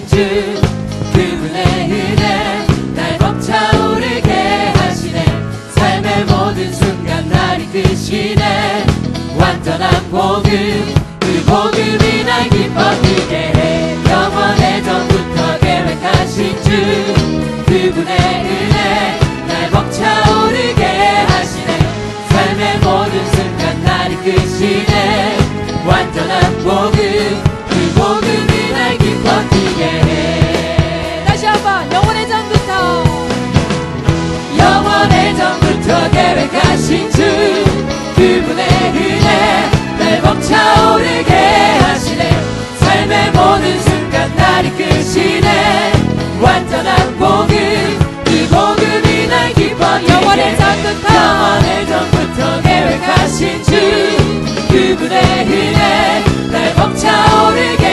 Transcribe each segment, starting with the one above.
주 그분의 은혜 날 벅차오르게 하시네. 삶의 모든 순간 날 이끄시네. 완전한 복음 그 복음이 날 기뻐지게 해. 영원의 전부터 계획하신 주 그분의 은혜 날 벅차오르게 하시네. 삶의 모든 순간 날 이끄시네. 완전한 복음 그 복음이 날 기뻐지게 해. 다시 한번 영원의 전부터 계획하신 주 그분의 은혜 날 벅차오르게 하시네. 삶의 모든 순간 날 이끄시네. 완전한 복음 그 복음이 날 기뻐지게 해. 영원의 전부터 계획하신 주 그분의 은혜 날 벅차오르게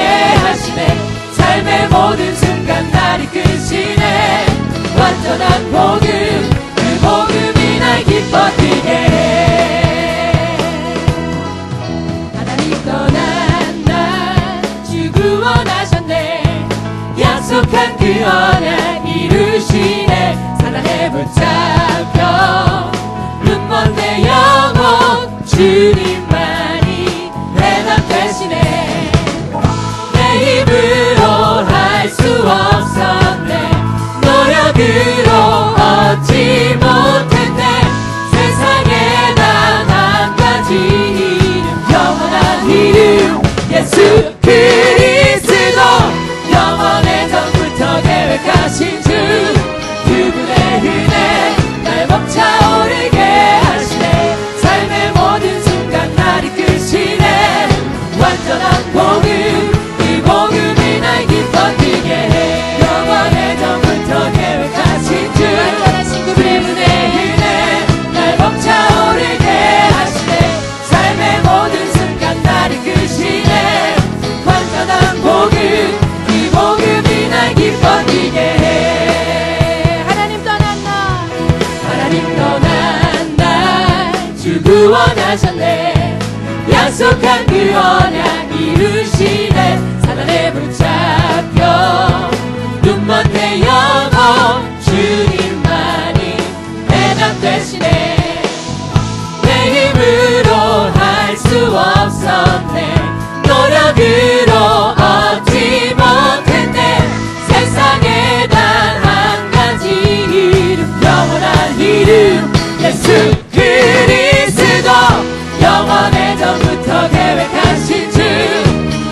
하시네. 삶의 모든 순간 날 이끄시네. 완전한 복음 그 복음이 날 기뻐지게 해. 하나님 떠난 날 주 구원하셨네. 약속한 그 언약 이루시네. 사단에 붙잡혀 눈먼 내 영혼 주님만이 대답 되시네. 내 힘으로 할 수 없었네. 노력으로 얻지 못했네. 세상에 단 한 가지 이름 영원한 이름 예수 그리스도. 영원의 전부터 계획하신 주 그분의 은혜 날 벅차오르게 하시네. 삶의 모든 순간 날 이끄시네. 완전한 복음 그 복음이 날 기뻐지게 해. 영원의 전부터 계획하신 주 그분의 은혜 날 벅차오르게 하시네. 삶의 모든 순간 날 이끄시네. 완전한 복음 그 복음이 날 기뻐지게 해. 하나님 떠난 날 주 구원하셨네. 약속한 그 언약 이루시네. 사단에 붙잡혀 눈먼 내 영혼 주님만이 대답되시네. 내 힘으로 할 수 없었네. 노력으로 얻지 못했네. 세상에 단 한 가지 이름 영원한 이름 예수 그리스도. 영원의 전부터 계획하신 주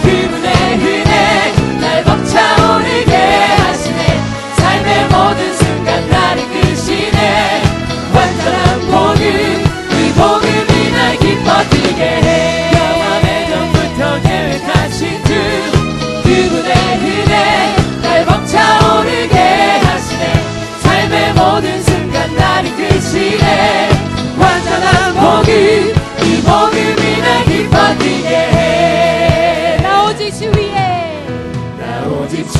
그분의 은혜 날 벅차오르게 하시네. 삶의 모든 순간 날 이끄시네. 완전한 복음 그 복음이 날 기뻐지게 해. 영원의 전부터 계획하신 주 그분의 은혜 날 벅차오르게 하시네. 삶의 모든 순간 날 이끄시네. 완전한 복음 그 복음이 날 기뻐지게 해. 나 오직 주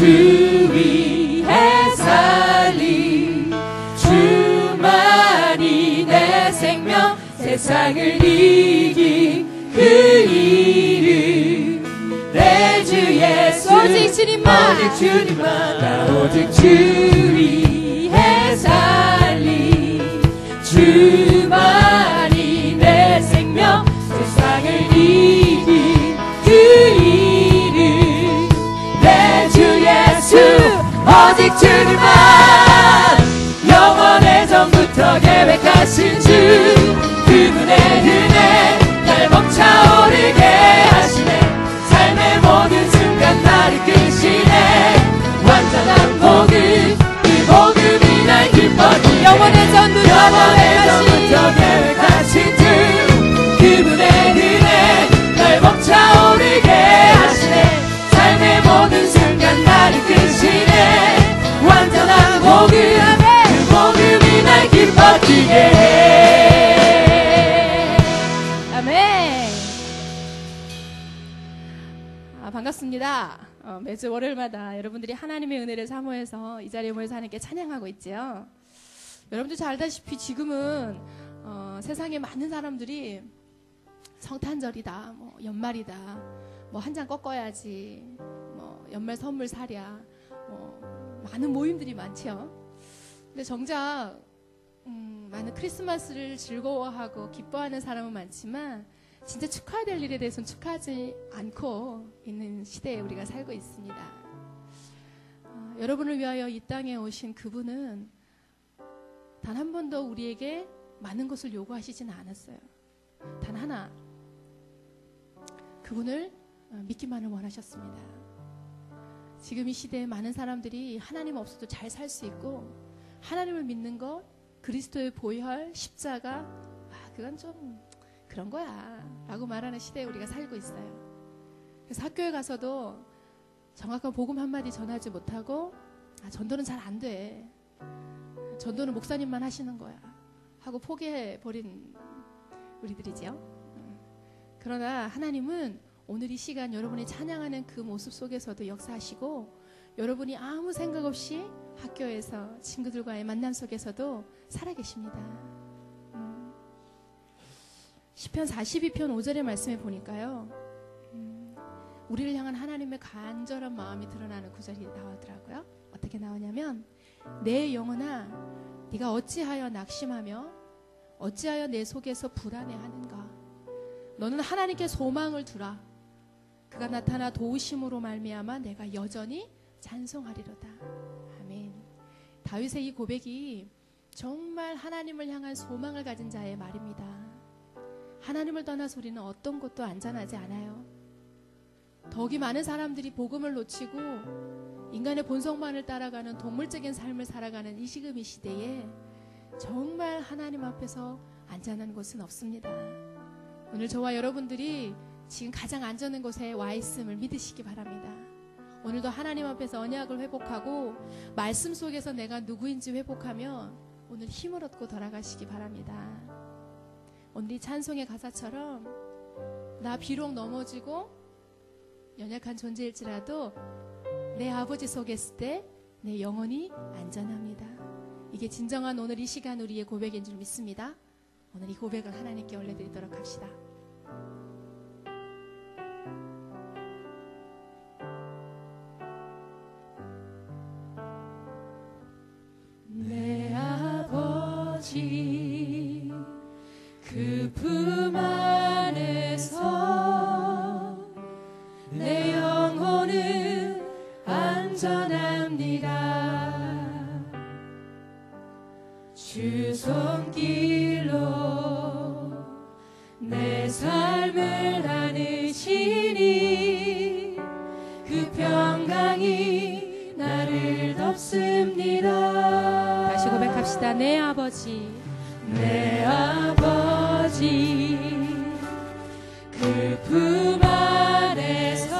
위에 살리. 주만이 내 생명. 세상을 이긴 그 이름 내 주 예수. 오직 주님만 나 오직 주 위에 살리. 주만이 내 생명. 세상을 이긴 그 이름 내 주 예수. 오직 주님만. 영원의 전부터 계획하신 주 그분의 은혜 날 벅차오르게 하시네. 삶의 모든 순간 날 이끄시네. 완전한 복음 그 복음이 날 기뻐지게. 영원의 전부터 계획하신 주 그분의 은혜 날 벅차오르게 하시네. 삶의 모든 순간 날 이끄시네. 완전 반갑습니다. 매주 월요일마다 여러분들이 하나님의 은혜를 사모해서 이 자리에 모여서 하나님께 찬양하고 있지요. 여러분들 잘 알다시피 지금은 세상에 많은 사람들이 성탄절이다, 뭐 연말이다, 뭐 한 장 꺾어야지, 뭐 연말 선물 사랴, 뭐 많은 모임들이 많죠. 근데 정작 많은 크리스마스를 즐거워하고 기뻐하는 사람은 많지만 진짜 축하해야 될 일에 대해서는 축하하지 않고 있는 시대에 우리가 살고 있습니다. 여러분을 위하여 이 땅에 오신 그분은 단 한 번도 우리에게 많은 것을 요구하시지는 않았어요. 단 하나, 그분을 믿기만을 원하셨습니다. 지금 이 시대에 많은 사람들이 하나님 없어도 잘 살 수 있고, 하나님을 믿는 것, 그리스도의 보혈, 십자가, 그건 좀 그런 거야 라고 말하는 시대에 우리가 살고 있어요. 그래서 학교에 가서도 정확한 복음 한마디 전하지 못하고, 전도는 잘 안 돼, 전도는 목사님만 하시는 거야 하고 포기해버린 우리들이죠. 그러나 하나님은 오늘 이 시간 여러분이 찬양하는 그 모습 속에서도 역사하시고, 여러분이 아무 생각 없이 학교에서 친구들과의 만남 속에서도 살아계십니다. 시편 42편 5절의 말씀에 보니까요, 우리를 향한 하나님의 간절한 마음이 드러나는 구절이 나오더라고요. 어떻게 나오냐면, 내 영혼아 네가 어찌하여 낙심하며 어찌하여 내 속에서 불안해하는가. 너는 하나님께 소망을 두라. 그가 나타나 도우심으로 말미암아 내가 여전히 찬송하리로다. 아멘. 다윗의 이 고백이 정말 하나님을 향한 소망을 가진 자의 말입니다. 하나님을 떠나서 우리는 어떤 곳도 안전하지 않아요. 더욱이 많은 사람들이 복음을 놓치고 인간의 본성만을 따라가는 동물적인 삶을 살아가는 이 지금 이 시대에 정말 하나님 앞에서 안전한 곳은 없습니다. 오늘 저와 여러분들이 지금 가장 안전한 곳에 와 있음을 믿으시기 바랍니다. 오늘도 하나님 앞에서 언약을 회복하고 말씀 속에서 내가 누구인지 회복하며 오늘 힘을 얻고 돌아가시기 바랍니다. 오늘 이 찬송의 가사처럼 나 비록 넘어지고 연약한 존재일지라도 내 아버지 속에 있을 때 내 영혼이 안전합니다. 이게 진정한 오늘 이 시간 우리의 고백인 줄 믿습니다. 오늘 이 고백을 하나님께 올려드리도록 합시다. 내 아버지 그 품 안에서 내 영혼은 안전합니다. 주 손길로 내 삶을 나누시니 그 평강이 나를 덮습니다. 다시 고백합시다. 내 아버지, 내 아버지 그 품 안에서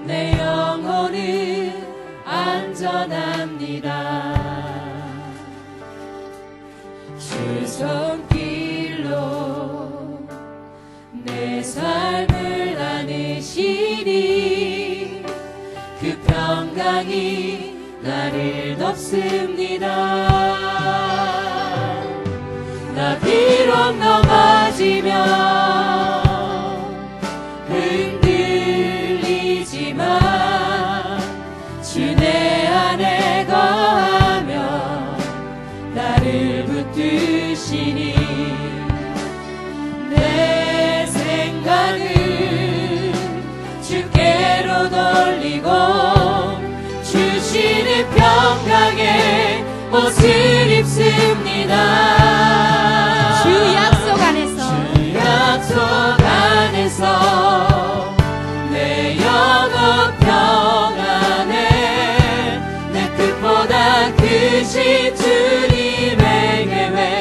내 영혼은 안전합니다. 주 손길로 내 삶을 나누시니 그 평강이 나를 덮습니다. 나 비록 넘어지면 흔들리지만 주 내 안에 거하며 나를 붙드시니 내 생각을 주께로 돌리고 주시는 평강에 옷을 입습니다. 주 약속 안에서, 주 약속 안에서 내 영혼 평안에 내 뜻보다 크신 주님의 계획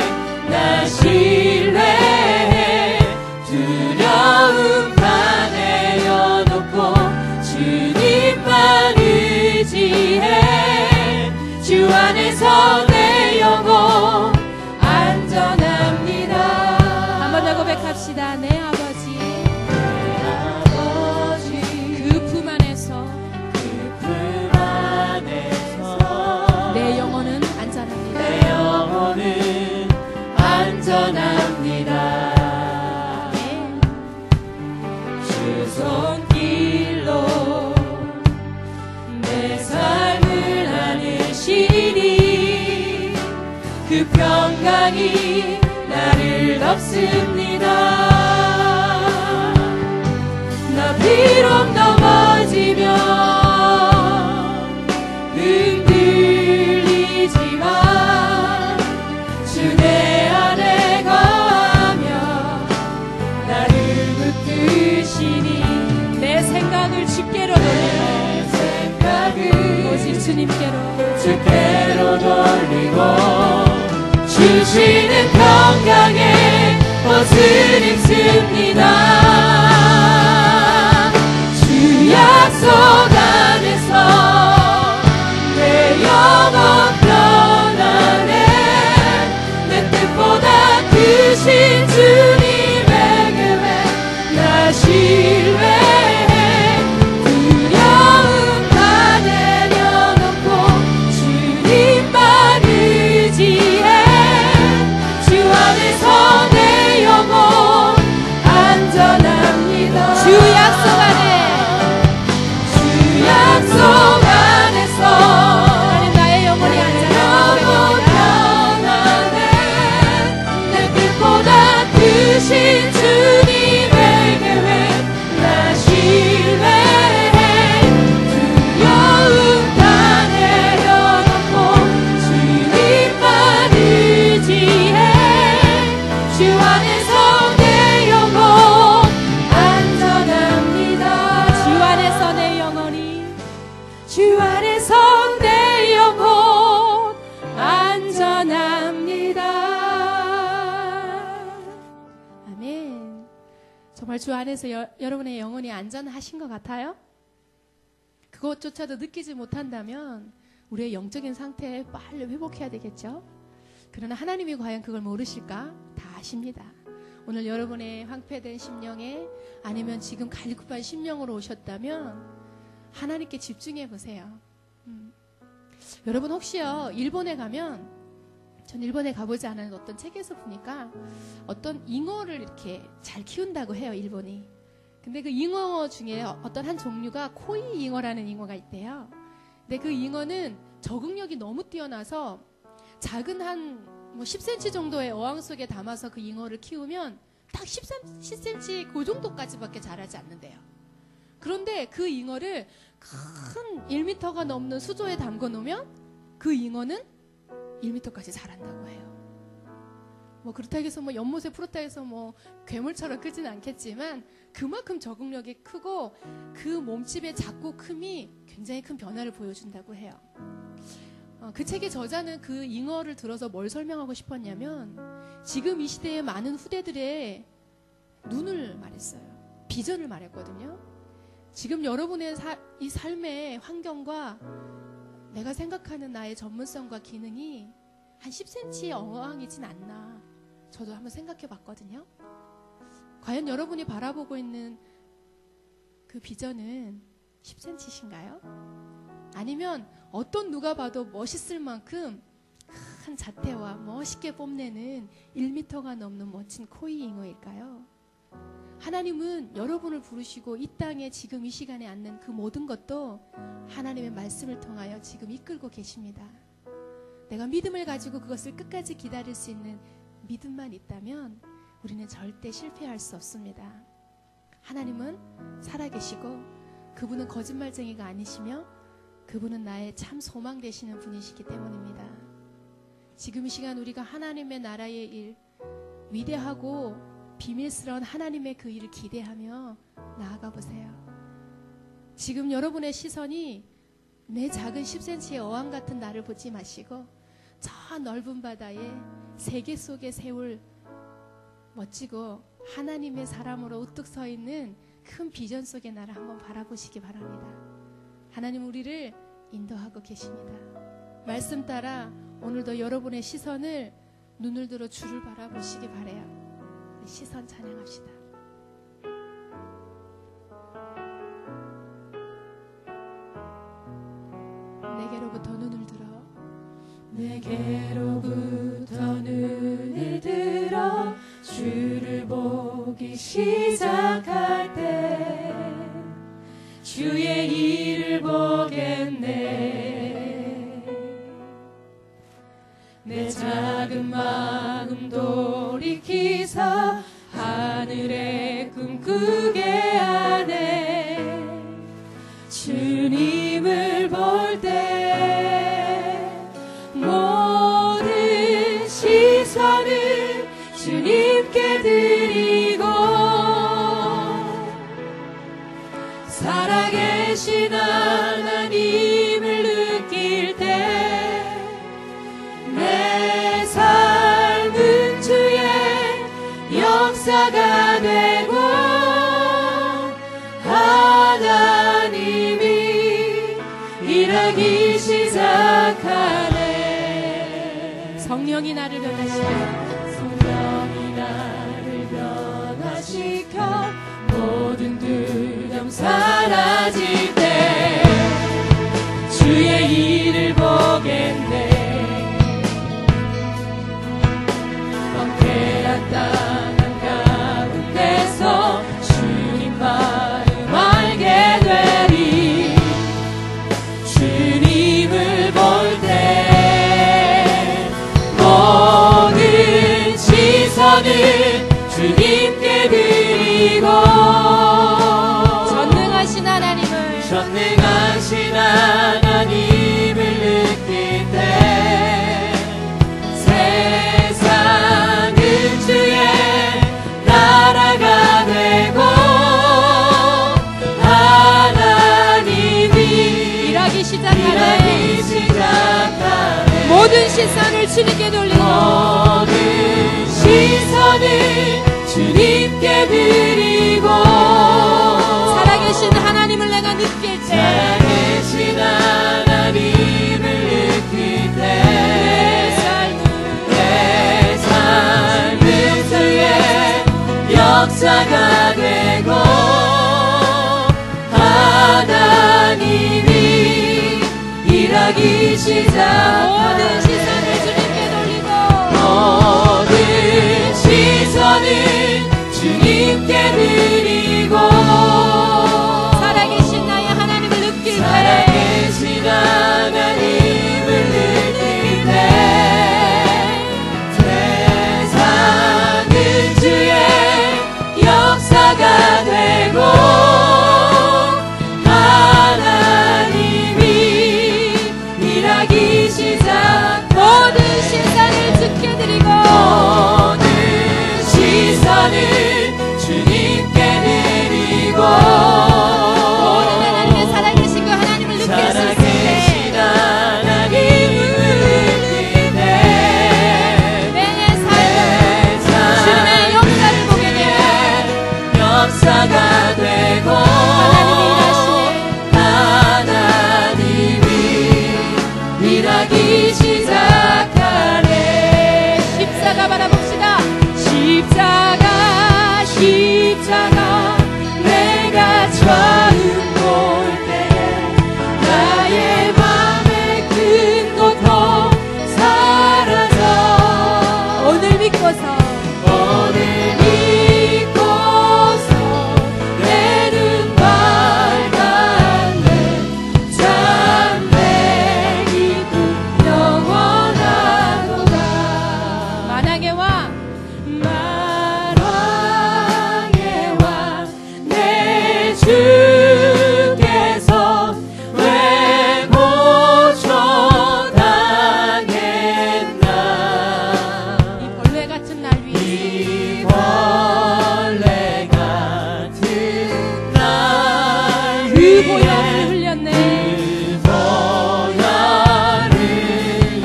나 신뢰해 두려움 다 내려놓고 주님만 의지해 주 안에서 내 영혼 안전합니다. 한 번 더 고백합시다. 내 아버지, 내 아버지 그 평강이 나를 덮습니다. 나 비록 넘어지면 흔들리지만 주 내 안에 거하며 나를 붙드시니 내 생각을 주께로 돌리고 오직 주님께로 돌리고 주시는 평강에 옷을 입습니다. 주 약속 안에서 내 영혼 편안해. 내 뜻보다 크신 주님의 계획 나 신뢰해. 두려움 다 내려놓고 주님만 의지해. 주 안에서 내 영혼 안전합니다. 주 약속 안에 주 약속 안에서 하나님 나의 영혼이 편안해. 내 뜻보다 크신 주님의 계획 나 신뢰해. 두려움 다 내려놓고 주님만 의지해. 주 안에서 내 영혼 안전합니다. 주 안에서 내 영혼이 주 안에서 내 영혼 안전합니다. 아멘. 정말 주 안에서 여러분의 영혼이 안전하신 것 같아요? 그것조차도 느끼지 못한다면 우리의 영적인 상태에 빨리 회복해야 되겠죠? 그러나 하나님이 과연 그걸 모르실까? 다 아십니다. 오늘 여러분의 황폐된 심령에 아니면 지금 갈급한 심령으로 오셨다면 하나님께 집중해 보세요. 여러분 혹시요 일본에 가면, 전 일본에 가보지 않은 어떤 책에서 보니까 어떤 잉어를 이렇게 잘 키운다고 해요, 일본이. 근데 그 잉어 중에 어떤 한 종류가 코이 잉어라는 잉어가 있대요. 근데 그 잉어는 적응력이 너무 뛰어나서 작은 한 10cm 정도의 어항 속에 담아서 그 잉어를 키우면 딱 10cm 그 정도까지밖에 자라지 않는데요. 그런데 그 잉어를 큰 1m가 넘는 수조에 담궈 놓으면 그 잉어는 1m까지 자란다고 해요. 뭐 그렇다고 해서 연못에 풀었다 해서 괴물처럼 크진 않겠지만 그만큼 적응력이 크고 그 몸집의 작고 큼이 굉장히 큰 변화를 보여준다고 해요. 그 책의 저자는 그 잉어를 들어서 뭘 설명하고 싶었냐면 지금 이 시대의 많은 후대들의 눈을 말했어요. 비전을 말했거든요. 지금 여러분의 이 삶의 환경과 내가 생각하는 나의 전문성과 기능이 한 10cm의 어항이진 않나 저도 한번 생각해 봤거든요. 과연 여러분이 바라보고 있는 그 비전은 10cm신가요? 아니면 어떤 누가 봐도 멋있을 만큼 큰 자태와 멋있게 뽐내는 1m가 넘는 멋진 코이 잉어일까요? 하나님은 여러분을 부르시고 이 땅에 지금 이 시간에 앉는 그 모든 것도 하나님의 말씀을 통하여 지금 이끌고 계십니다. 내가 믿음을 가지고 그것을 끝까지 기다릴 수 있는 믿음만 있다면 우리는 절대 실패할 수 없습니다. 하나님은 살아계시고 그분은 거짓말쟁이가 아니시며 그분은 나의 참 소망 되시는 분이시기 때문입니다. 지금 이 시간 우리가 하나님의 나라의 일, 위대하고 비밀스러운 하나님의 그 일을 기대하며 나아가 보세요. 지금 여러분의 시선이 내 작은 10cm의 어항 같은 나를 보지 마시고 저 넓은 바다에 세계 속에 세울 멋지고 하나님의 사람으로 우뚝 서 있는 큰 비전 속의 나를 한번 바라보시기 바랍니다. 하나님 우리를 인도하고 계십니다. 말씀 따라 오늘도 여러분의 시선을 눈을 들어 주를 바라보시기 바라요. 시선 찬양합시다. 내게로부터 눈을 들어 내게로부터 눈을 들어 주를 보기 시작할 때 주의 일을 보겠네. 내 작은 작은 마음 돌이키사 하늘의 꿈 꾸게 하네. 주님을 볼 때 모든 시선을 주님께 드리고 살아계신 하나님을 느낄 때 내 삶은 주의 역사가 되고 하나님이 일하기 시작하네. 성령이 나를 변화시켜 성령이 나를 변화시켜 모든 두려움 사라질 때 주의 일을 보겠네. 황폐한 땅 한가운데서 주님 마음 알게 되리. 주님을 볼 때 모든 시선을 주님께 드리고 전능하신 하나님을 느낄 때 세상은 주의 나라가 되고 하나님이 일하기 시작하네. 모든 시선을 주님께 돌리고 모든 시선을 주님께 드리고 살아계신 하나님을 내가 느낄 때 살아계신 하나님을 느낄 때 내 삶은 주의 역사가 되고 하나님이 일하기 시작하네. 모든 시선을 주님께 돌리고 모든 시선을 주님께 드리고 살아계신 나의 하나님을 느낄 때 살아계신 하나님을 느낄 때 세상은 주의 역사가 되고 하나님이 일하기 시작. 모든 시선을 주께 드리고 모든 시선을 주님께 드리고 모든 하나님의 살아계신 그 하나님을 느낄 수 있을 살아계신 때 하나님을 느낄 때 내 삶은 주님의 역사를 보게 되고 역사가 되고 하나님이 일하기 시작하네. 십자가 바라봅시다. 십자가 내가 처음 볼 때 나의 맘의 큰 고통 사라져 오늘 믿고서 내 눈 밝았네. 참내 기쁨 영원하도다. 만왕의 왕 내 주께서 왜 고초당했나. 이 벌레 같은 날 위에 이 벌레 같은 날 그 보혈을 흘렸네. 보혈을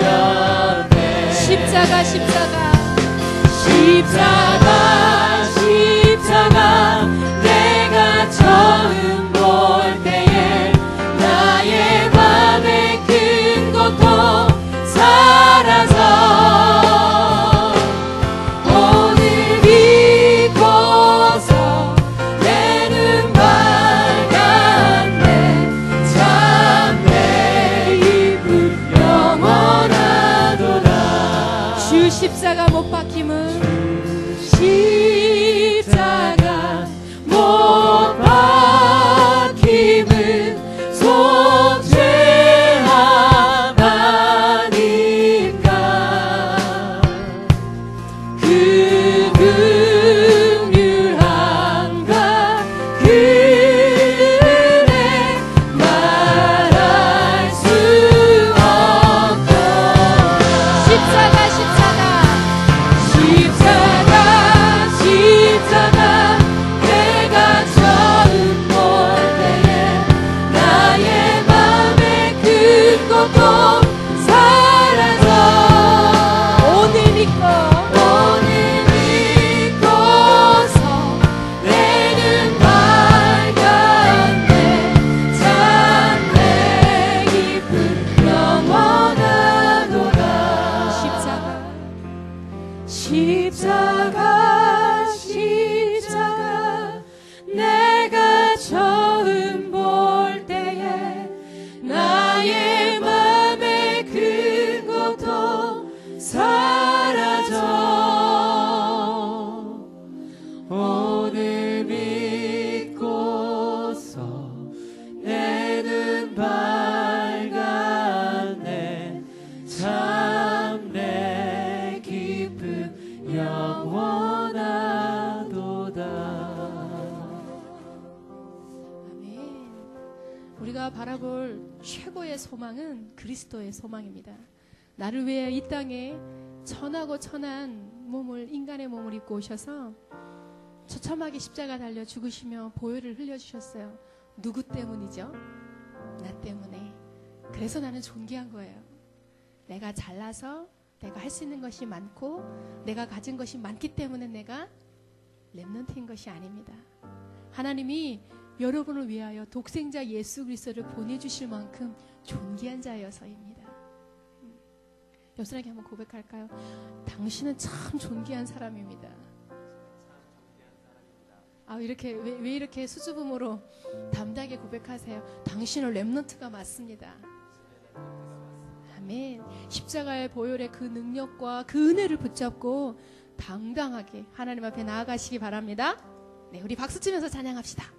흘렸네. 십자가 내가 처음 볼 때에 나의 맘의 큰 고통 사라져 오늘 믿고서 내 눈 밝았네. 참 내 기쁨 영원하도다. 주 십자가 못 박힘은 우리가 바라볼 최고의 소망은 그리스도의 소망입니다. 나를 위해 이 땅에 천하고 천한 인간의 몸을 입고 오셔서 처참하게 십자가 달려 죽으시며 보혈을 흘려주셨어요. 누구 때문이죠? 나 때문에. 그래서 나는 존귀한 거예요. 내가 잘나서 내가 할 수 있는 것이 많고 내가 가진 것이 많기 때문에 내가 렘넌트인 것이 아닙니다. 하나님이 여러분을 위하여 독생자 예수 그리스도를 보내주실 만큼 존귀한 자여서입니다. 옆 사람에게 한번 고백할까요? 당신은 참 존귀한 사람입니다. 이렇게 왜 이렇게 수줍음으로 담대하게 고백하세요? 당신은 렘넌트가 맞습니다. 아멘. 십자가의 보혈의 그 능력과 그 은혜를 붙잡고 당당하게 하나님 앞에 나아가시기 바랍니다. 네, 우리 박수 치면서 찬양합시다.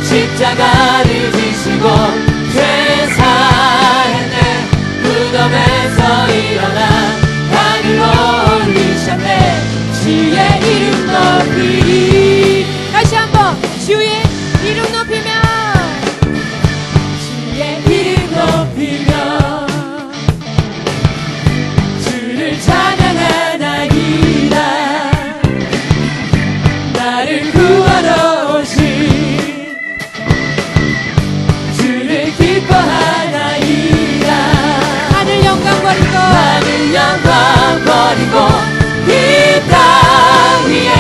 십자가를 지시고 죄사했네. 무덤에서 일어나 하늘로 올리셨네. 주의 이름 높이리. 다시 한번 주의 이름 높이며 주의 이름 높이며 주를 찬양하나이다. 나를 구하러 오신 하늘 영광 버리고 이 땅 위에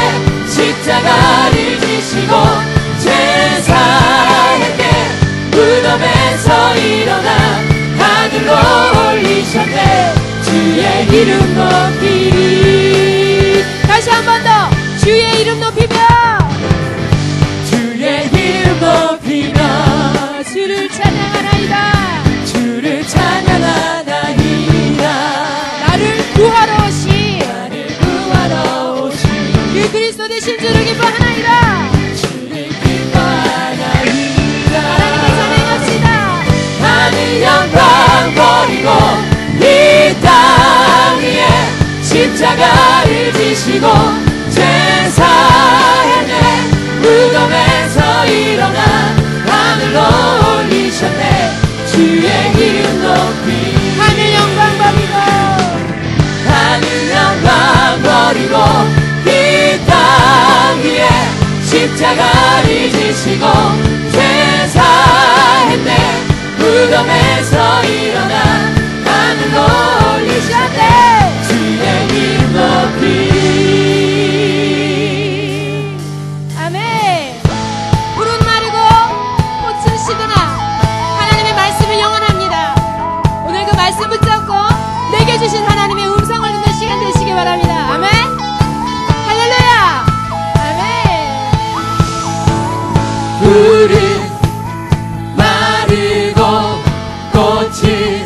십자가를 지시고 죄사했네. 무덤에서 일어나 하늘로 올리셨네. 주의 이름 높이리. 다시 한 번 더 주의 이름 높이며 주의 이름 높이며 주를 찬양하나이다. 주를 찬양하나이다. 나를 구하러 오신 그 그리스도 되신 주를 기뻐하나이다. 주를 기뻐하나이다. 하나님께 찬양합시다. 하늘 영광 버리고 이 땅 위에 십자가를 지시고 죄사했네. 무덤에서 일어나 하늘로 올리셨네. 주의 이름 높이 하늘 영광 버리고 이 땅 위에 십자가를 지시고 죄사했네. 무덤에서 일어나 하늘로 올리셨네. 주의 이름 높이. 아멘. 푸른 마르고 꽃은 시드나 하나님의 말씀은 영원합니다. 오늘 그 말씀 붙잡고 내게 주신 하나님의 음성을 듣는 시간 되시기 바랍니다. 아멘. 할렐루야. 아멘. 푸른 마르고 꽃은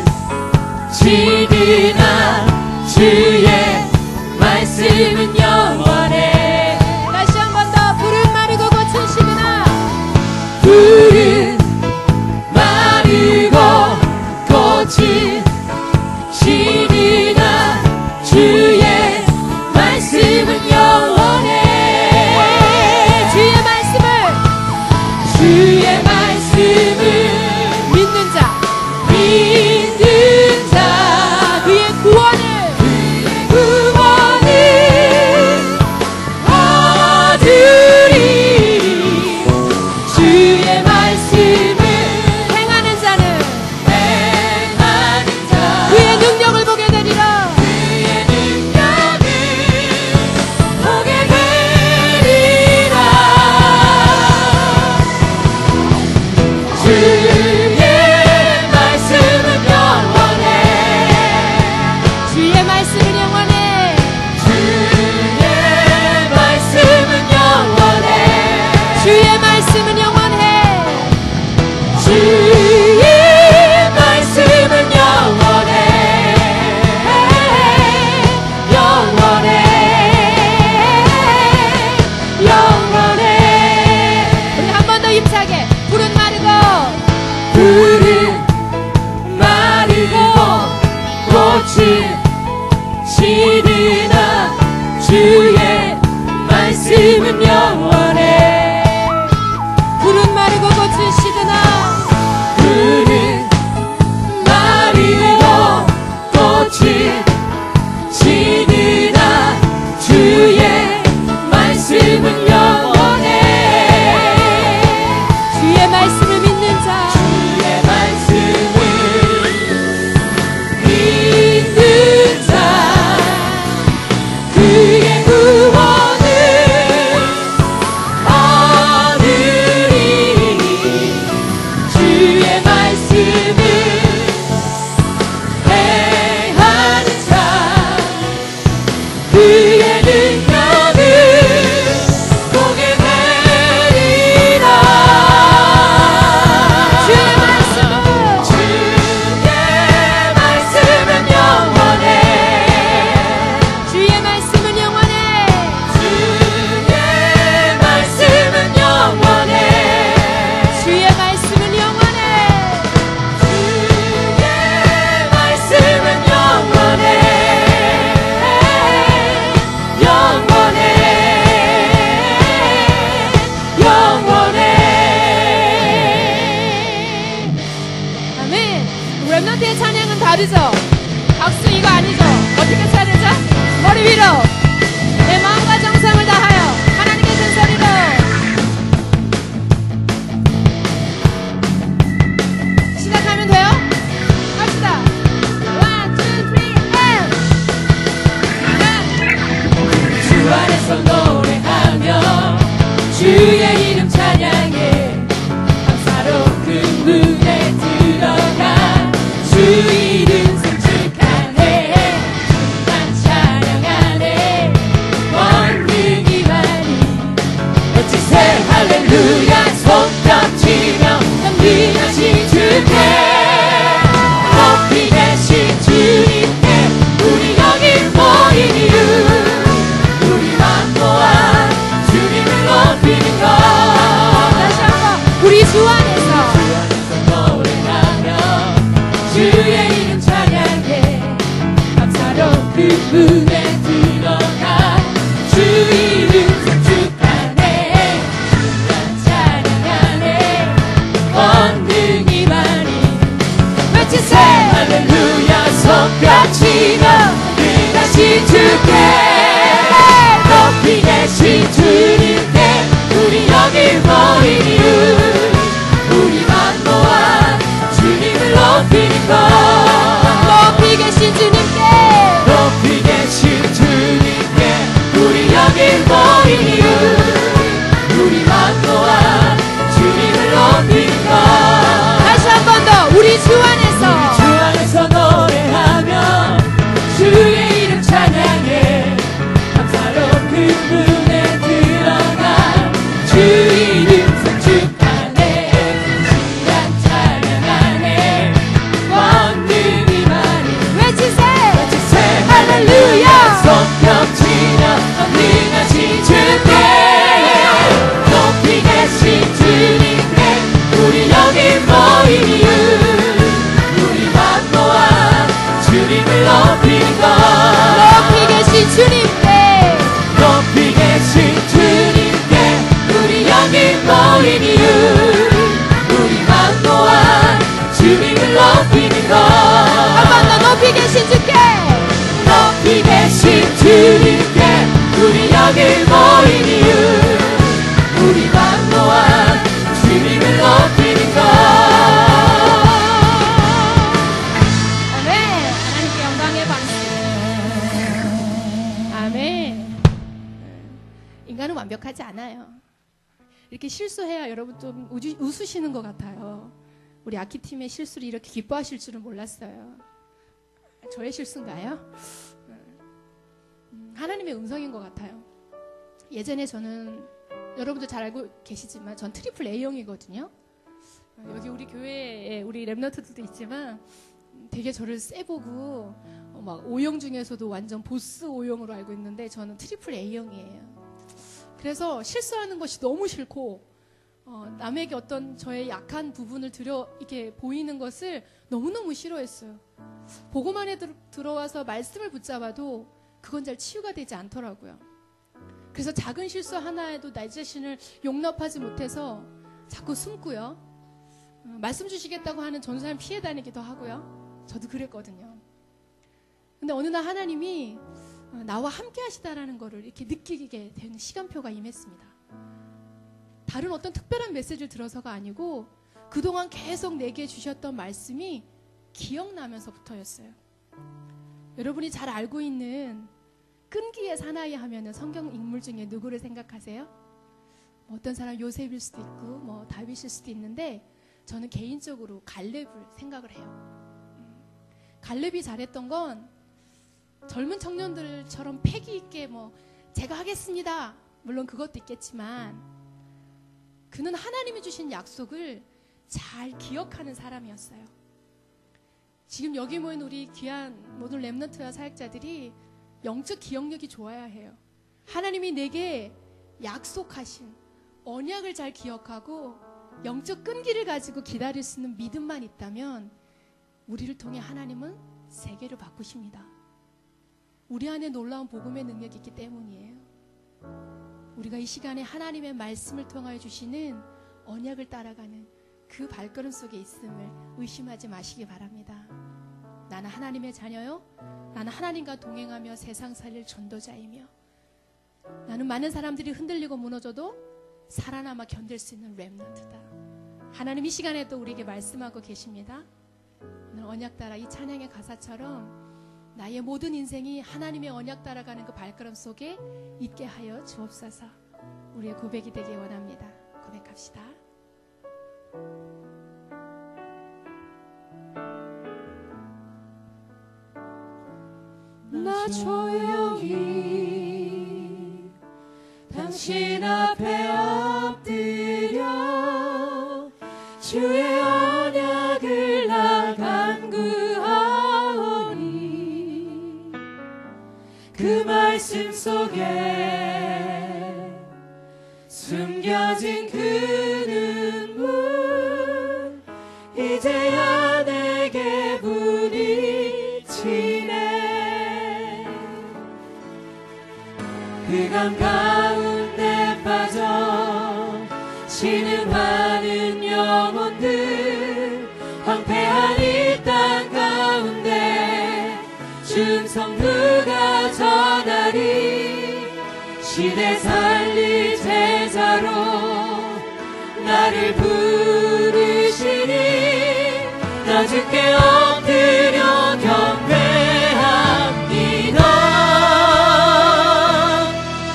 랩런트의 찬양은 다르죠? 박수 이거 아니죠? 어떻게 쳐야 되죠? 머리 위로 내 마음과 정성을 다하여 하나님께 큰 소리로 시작하면 돼요? 갑시다. 1, 2, 3, and 주 안에서 노래하며 주의 이름 찬양해 감사로 그 문에 들어가 주 이름 송축하네 주만 찬양하네 권능이 많이 외치세 할렐루야 손뼉치며 넘기하신 주께 높이 계신 주님께 우리 여기 모인 이유 우리만 모아 주님을 높이는 것 다시 한번 우리 주 안에서 노래하며 주의 이름 찬양해 감사로 그 문에 들어가 주 이름 송축하네 주만 찬양하네 권능이 많이 외치세 할렐루야 손뼉치며 능하신 주께 높이 계신 주님께 우리 여기 모인 이유 우리만 모아 주님을 높이는 것 높이 계신 주님께 높이 계신 주님께 우리 여기 모인 이유 우리만 모아 주님을 높이는 것 다시 한 번 더 우리 주 안에서 주 안에서 노래하며 주의 이름 찬양해 감사로 그 문에 들어가 주 이름 송축하네 시간 찬양하네 권능이 많이 외치세 외치세 할렐루야 손뼉치며 능하신 주께 높이 계신 주님께 우리 여기 모인 이유 우리만 모아 주님을 높이는 것 높이 계신 주님께 높이 계신 주님께 우리 여기 모인 이유 우리만 모아 주님을 높이는 것 한 번 더 높이 계신 주께 높이 계신 주님께 우리 여기 모인 이유 우리만 모아 주님을 높이는 것 아멘. 하나님께 영광의 박수. 아멘. 인간은 완벽하지 않아요. 이렇게 실수해야 여러분 좀 웃으시는 것 같아요. 우리 아키팀의 실수를 이렇게 기뻐하실 줄은 몰랐어요. 저의 실수인가요? 하나님의 음성인 것 같아요. 예전에 저는 여러분도 잘 알고 계시지만 전 트리플 A형이거든요. 여기 우리 교회에 우리 랩런트들도 있지만 되게 저를 세보고 막 O형 중에서도 완전 보스 O형으로 알고 있는데 저는 트리플 A형이에요. 그래서 실수하는 것이 너무 싫고 남에게 어떤 저의 약한 부분을 이렇게 보이는 것을 너무너무 싫어했어요. 보고만 들어와서 말씀을 붙잡아도 그건 잘 치유가 되지 않더라고요. 그래서 작은 실수 하나에도 나 자신을 용납하지 못해서 자꾸 숨고요. 말씀 주시겠다고 하는 전사람 피해 다니기도 하고요. 저도 그랬거든요. 근데 어느 날 하나님이 나와 함께 하시다라는 거를 이렇게 느끼게 되는 시간표가 임했습니다. 다른 어떤 특별한 메시지를 들어서가 아니고 그동안 계속 내게 주셨던 말씀이 기억나면서부터였어요. 여러분이 잘 알고 있는 끈기의 사나이 하면은 성경 인물 중에 누구를 생각하세요? 어떤 사람 요셉일 수도 있고 다윗일 수도 있는데 저는 개인적으로 갈렙을 생각을 해요. 갈렙이 잘했던 건 젊은 청년들처럼 패기 있게 제가 하겠습니다. 물론 그것도 있겠지만 그는 하나님이 주신 약속을 잘 기억하는 사람이었어요. 지금 여기 모인 우리 귀한 모든 랩런트와 사역자들이 영적 기억력이 좋아야 해요. 하나님이 내게 약속하신 언약을 잘 기억하고 영적 끈기를 가지고 기다릴 수 있는 믿음만 있다면 우리를 통해 하나님은 세계를 바꾸십니다. 우리 안에 놀라운 복음의 능력이 있기 때문이에요. 우리가 이 시간에 하나님의 말씀을 통하여 주시는 언약을 따라가는 그 발걸음 속에 있음을 의심하지 마시기 바랍니다. 나는 하나님의 자녀요. 나는 하나님과 동행하며 세상 살릴 전도자이며 나는 많은 사람들이 흔들리고 무너져도 살아남아 견딜 수 있는 렘넌트다. 하나님 이 시간에 또 우리에게 말씀하고 계십니다. 오늘 언약 따라 이 찬양의 가사처럼 나의 모든 인생이 하나님의 언약 따라가는 그 발걸음 속에 있게 하여 주옵소서. 우리의 고백이 되길 원합니다. 고백합시다. 나 조용히 당신 앞에 엎드려 주의 언약을 나 간구하오니 그 말씀 속에 숨겨진 그 눈물 이제야 내게 부딪히네. 흑암 가운데 빠져 신음하는 영혼들 황폐한 이 땅 가운데 충성 누가 전하리. 시대 살릴 제자로 나를 부르시니 나 주께 엎드려 경배합니다.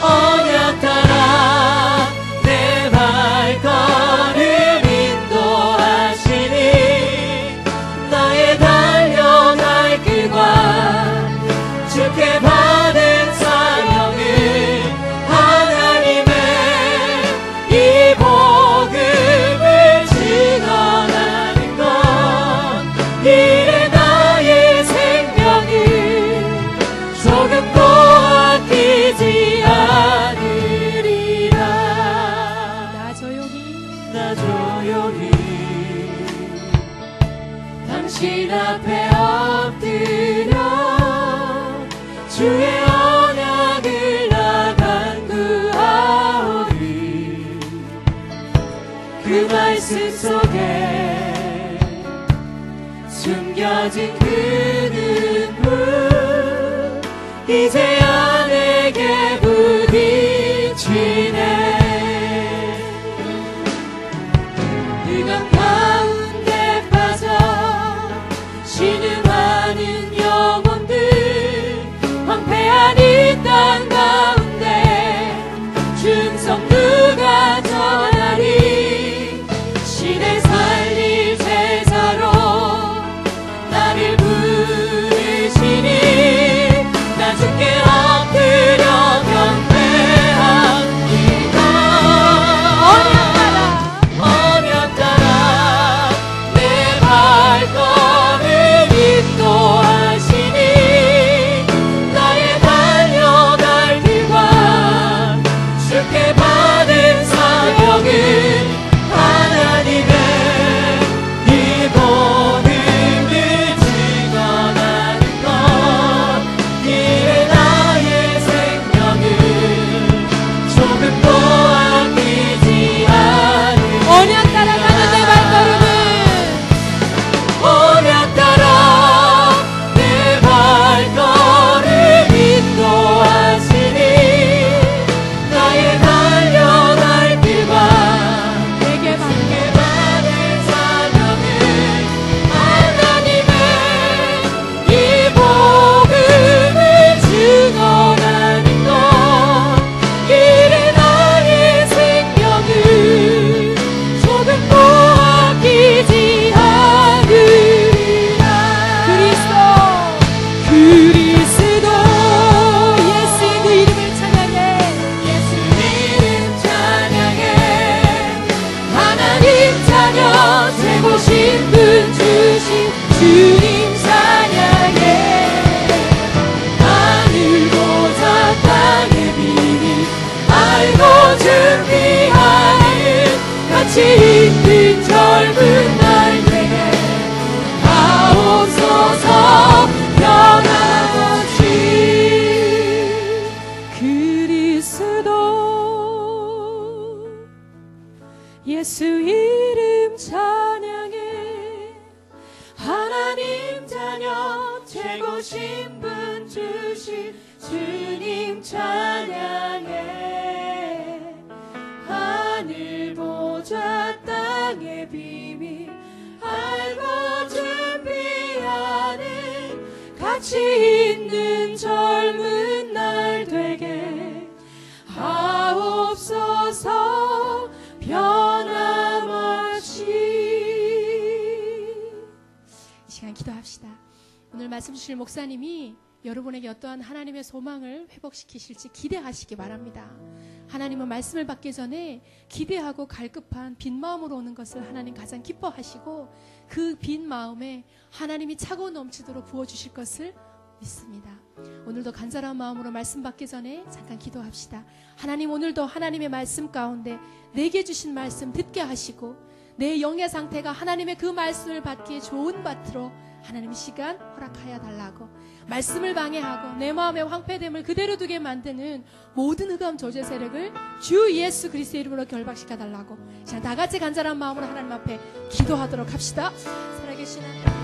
언약 따라 내 발걸음 인도하시니 나의 달려갈 길과 주께 받은 사명을 하나님의 이 복음을 증언하는 것 이래 나의 생명을 조금도 아끼지 않으리라. 나 조용히 당신 앞에 엎드려 주의 언약을 나 간구하오니 그 말씀 속에 숨겨진 그 눈물 이제야 내게 부딪히네. 흑암 가운데 빠져 신음하는 영혼들 황폐한 이 땅 가운데 충성 누가 전하리. 시대 살릴 제자로 나를 부르시니 나 주께 엎드려 경배합니다. 언약 따라 내 발걸음 인도하시니 나의 달려갈 길과 주께 받은 사명을 하나님의 이 복음을 증언하는 것 이래 나의 생명을 조금도 아끼지 않으리. 언약 따라가는 내 발걸음은 언약 따라 내 발걸음 인도하시니 나의 달려갈 길과 내게 받는 받은 사명을 하나님의 이 복음을 증언하는 것 이래 나의 생명을 조금도 아끼지 않으리라. 그리스도 예수 그 이름을 찬양해. 예수 이름 찬양해. 하나님 자녀 되고 싶은 주신 주님 찬양해. 하늘보다 땅의 비밀 알고 준비하는 같이 있는 젊은 날들에 가옵소서 변함없이. 그리스도 예수 이름 찬양해. 최고 신분 주신 주님 찬양해. 하늘 보좌 땅의 비밀 알고 준비하는 가치 있는 젊은 날 되게 하옵소서 변함없이. 이 시간 기도합시다. 오늘 말씀 주실 목사님이 여러분에게 어떠한 하나님의 소망을 회복시키실지 기대하시기 바랍니다. 하나님은 말씀을 받기 전에 기대하고 갈급한 빈 마음으로 오는 것을 하나님 가장 기뻐하시고 그 빈 마음에 하나님이 차고 넘치도록 부어주실 것을 믿습니다. 오늘도 간절한 마음으로 말씀 받기 전에 잠깐 기도합시다. 하나님, 오늘도 하나님의 말씀 가운데 내게 주신 말씀 듣게 하시고 내 영의 상태가 하나님의 그 말씀을 받기에 좋은 밭으로 하나님 시간 허락하여 달라고, 말씀을 방해하고 내 마음의 황폐됨을 그대로 두게 만드는 모든 흑암 조제 세력을 주 예수 그리스도의 이름으로 결박시켜 달라고 자, 다 같이 간절한 마음으로 하나님 앞에 기도하도록 합시다. 살아계신 하나님,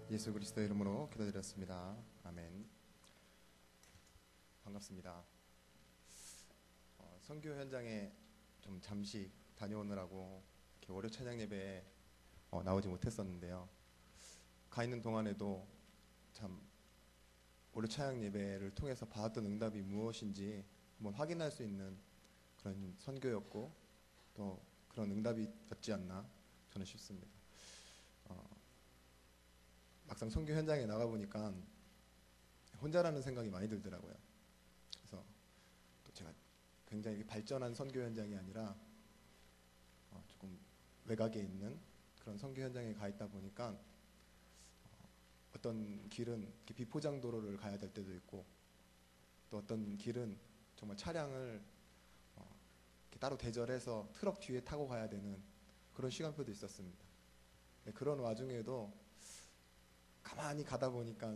예수 그리스도의 이름으로 기도드렸습니다. 아멘. 반갑습니다. 선교 현장에 좀 잠시 다녀오느라고 이렇게 월요 찬양 예배에 나오지 못했었는데요. 가 있는 동안에도 참 월요 찬양 예배를 통해서 받았던 응답이 무엇인지 한번 확인할 수 있는 그런 선교였고 또 그런 응답이었지 않나 저는 싶습니다. 막상 선교 현장에 나가보니까 혼자라는 생각이 많이 들더라고요. 그래서 또 제가 굉장히 발전한 선교 현장이 아니라 조금 외곽에 있는 그런 선교 현장에 가 있다 보니까 어떤 길은 비포장도로를 가야 될 때도 있고 또 어떤 길은 정말 차량을 따로 대절해서 트럭 뒤에 타고 가야 되는 그런 시간표도 있었습니다. 그런 와중에도 가만히 가다 보니까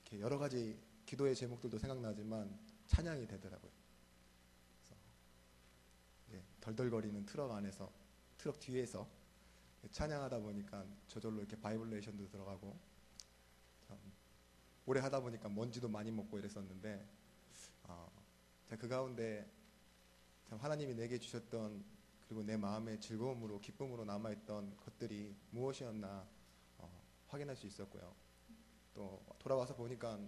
이렇게 여러 가지 기도의 제목들도 생각나지만 찬양이 되더라고요. 그래서 덜덜거리는 트럭 안에서, 트럭 뒤에서 찬양하다 보니까 저절로 이렇게 바이블레이션도 들어가고, 참 오래 하다 보니까 먼지도 많이 먹고 이랬었는데, 제가 그 가운데 참 하나님이 내게 주셨던, 그리고 내 마음의 즐거움으로 기쁨으로 남아있던 것들이 무엇이었나 확인할 수 있었고요. 또 돌아와서 보니까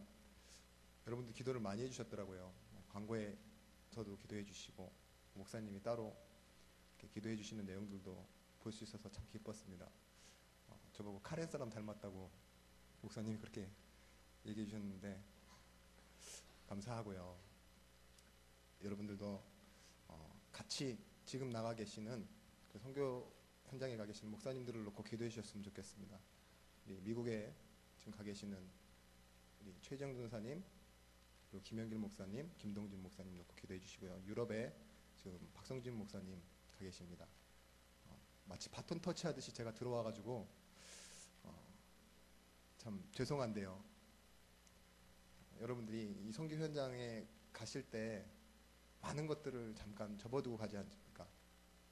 여러분들 기도를 많이 해주셨더라고요. 광고에서도 기도해 주시고 목사님이 따로 이렇게 기도해 주시는 내용들도 볼 수 있어서 참 기뻤습니다. 저보고 카렌 사람 닮았다고 목사님이 그렇게 얘기해 주셨는데 감사하고요. 여러분들도 같이 지금 나가 계시는 그 선교 현장에 가 계시는 목사님들을 놓고 기도해 주셨으면 좋겠습니다. 미국에 지금 가 계시는 우리 최정 전사님, 그리고 김영길 목사님, 김동진 목사님 놓고 기도해 주시고요. 유럽에 지금 박성진 목사님 가 계십니다. 마치 바톤 터치하듯이 제가 들어와가지고 참 죄송한데요. 여러분들이 이 선교 현장에 가실 때 많은 것들을 잠깐 접어두고 가지 않습니까?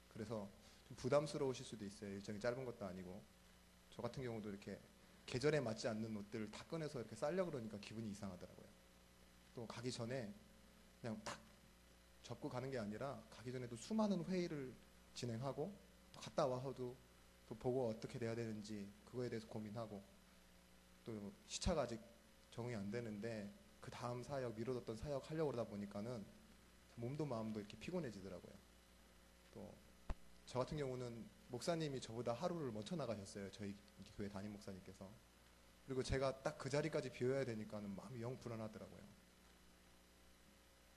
그래서 좀 부담스러우실 수도 있어요. 일정이 짧은 것도 아니고. 저 같은 경우도 이렇게 계절에 맞지 않는 옷들을 다 꺼내서 이렇게 싸려고 그러니까 기분이 이상하더라고요. 또 가기 전에 그냥 딱 접고 가는 게 아니라 가기 전에도 수많은 회의를 진행하고 또 갔다 와서도 또 보고 어떻게 돼야 되는지 그거에 대해서 고민하고 또 시차가 아직 적응이 안 되는데 그 다음 사역, 미뤄뒀던 사역 하려고 그러다 보니까는 몸도 마음도 이렇게 피곤해지더라고요. 또 저 같은 경우는 목사님이 저보다 하루를 먼저 나가셨어요. 저희 교회 담임 목사님께서. 그리고 제가 딱 그 자리까지 비워야 되니까는 마음이 영 불안하더라고요.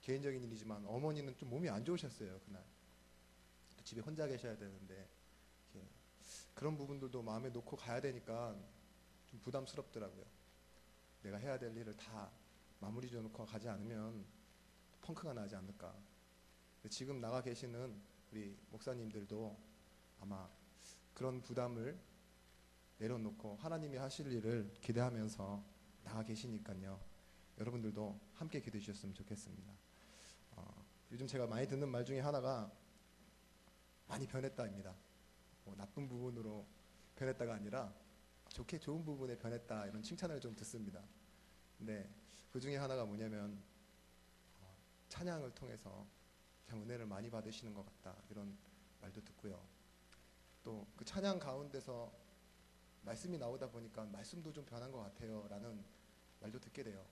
개인적인 일이지만 어머니는 좀 몸이 안 좋으셨어요. 그날 또 집에 혼자 계셔야 되는데 그런 부분들도 마음에 놓고 가야 되니까 좀 부담스럽더라고요. 내가 해야 될 일을 다 마무리 지어놓고 가지 않으면 펑크가 나지 않을까. 지금 나가 계시는 우리 목사님들도 아마 그런 부담을 내려놓고 하나님이 하실 일을 기대하면서 나가 계시니까요. 여러분들도 함께 기도해 주셨으면 좋겠습니다. 요즘 제가 많이 듣는 말 중에 하나가 많이 변했다입니다. 나쁜 부분으로 변했다가 아니라 좋게 좋은 부분에 변했다, 이런 칭찬을 좀 듣습니다. 근데 그 중에 하나가 뭐냐면 찬양을 통해서 참 은혜를 많이 받으시는 것 같다, 이런 말도 듣고요. 또 그 찬양 가운데서 말씀이 나오다 보니까 말씀도 좀 변한 것 같아요 라는 말도 듣게 돼요.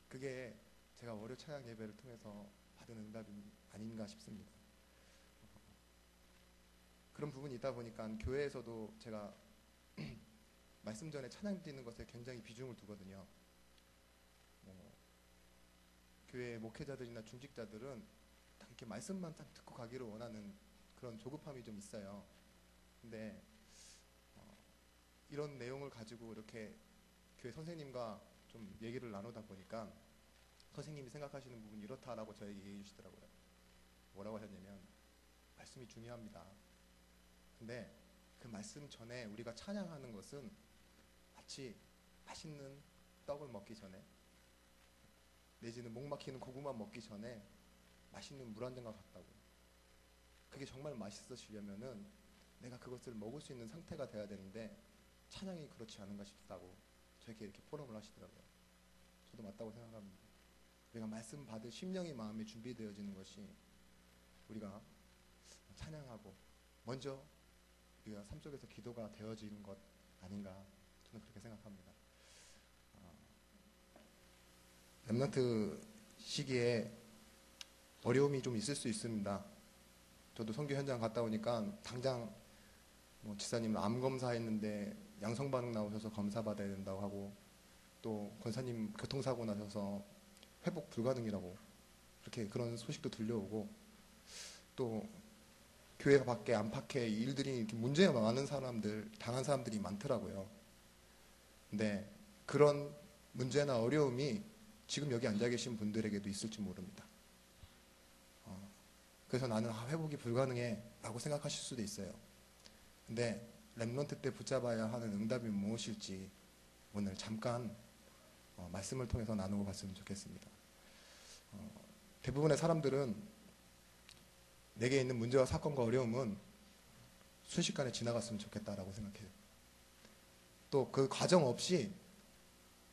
그게 제가 월요 찬양 예배를 통해서 받은 응답이 아닌가 싶습니다. 그런 부분이 있다 보니까 교회에서도 제가 말씀 전에 찬양 드리는 것에 굉장히 비중을 두거든요. 교회 목회자들이나 중직자들은 딱 이렇게 말씀만 딱 듣고 가기를 원하는 그런 조급함이 좀 있어요. 근데 이런 내용을 가지고 이렇게 교회 선생님과 좀 얘기를 나누다 보니까 선생님이 생각하시는 부분이 이렇다라고 저에게 얘기해 주시더라고요. 뭐라고 하셨냐면, 말씀이 중요합니다. 근데 그 말씀 전에 우리가 찬양하는 것은 마치 맛있는 떡을 먹기 전에, 내지는 목 막히는 고구마 먹기 전에 맛있는 물 한 잔과 같다고. 그게 정말 맛있어지려면은 내가 그것을 먹을 수 있는 상태가 돼야 되는데 찬양이 그렇지 않은가 싶다고 저에게 이렇게 포럼을 하시더라고요. 저도 맞다고 생각합니다. 우리가 말씀 받을 심령이 마음에 준비되어지는 것이 우리가 찬양하고 먼저 우리가 삶 속에서 기도가 되어지는 것 아닌가, 저는 그렇게 생각합니다. 렘넌트 시기에 어려움이 좀 있을 수 있습니다. 저도 선교 현장 갔다 오니까 당장 지사님은 암 검사했는데 양성 반응 나오셔서 검사 받아야 된다고 하고, 또 권사님 교통사고 나셔서 회복 불가능이라고 그렇게 그런 소식도 들려오고, 또 교회 밖에 안팎에 일들이 이렇게 문제가 많은 사람들, 당한 사람들이 많더라고요. 근데 그런 문제나 어려움이 지금 여기 앉아 계신 분들에게도 있을지 모릅니다. 그래서 나는 회복이 불가능해 라고 생각하실 수도 있어요. 근데 렘넌트 때 붙잡아야 하는 응답이 무엇일지 오늘 잠깐 말씀을 통해서 나누고 봤으면 좋겠습니다. 대부분의 사람들은 내게 있는 문제와 사건과 어려움은 순식간에 지나갔으면 좋겠다라고 생각해요. 또 그 과정 없이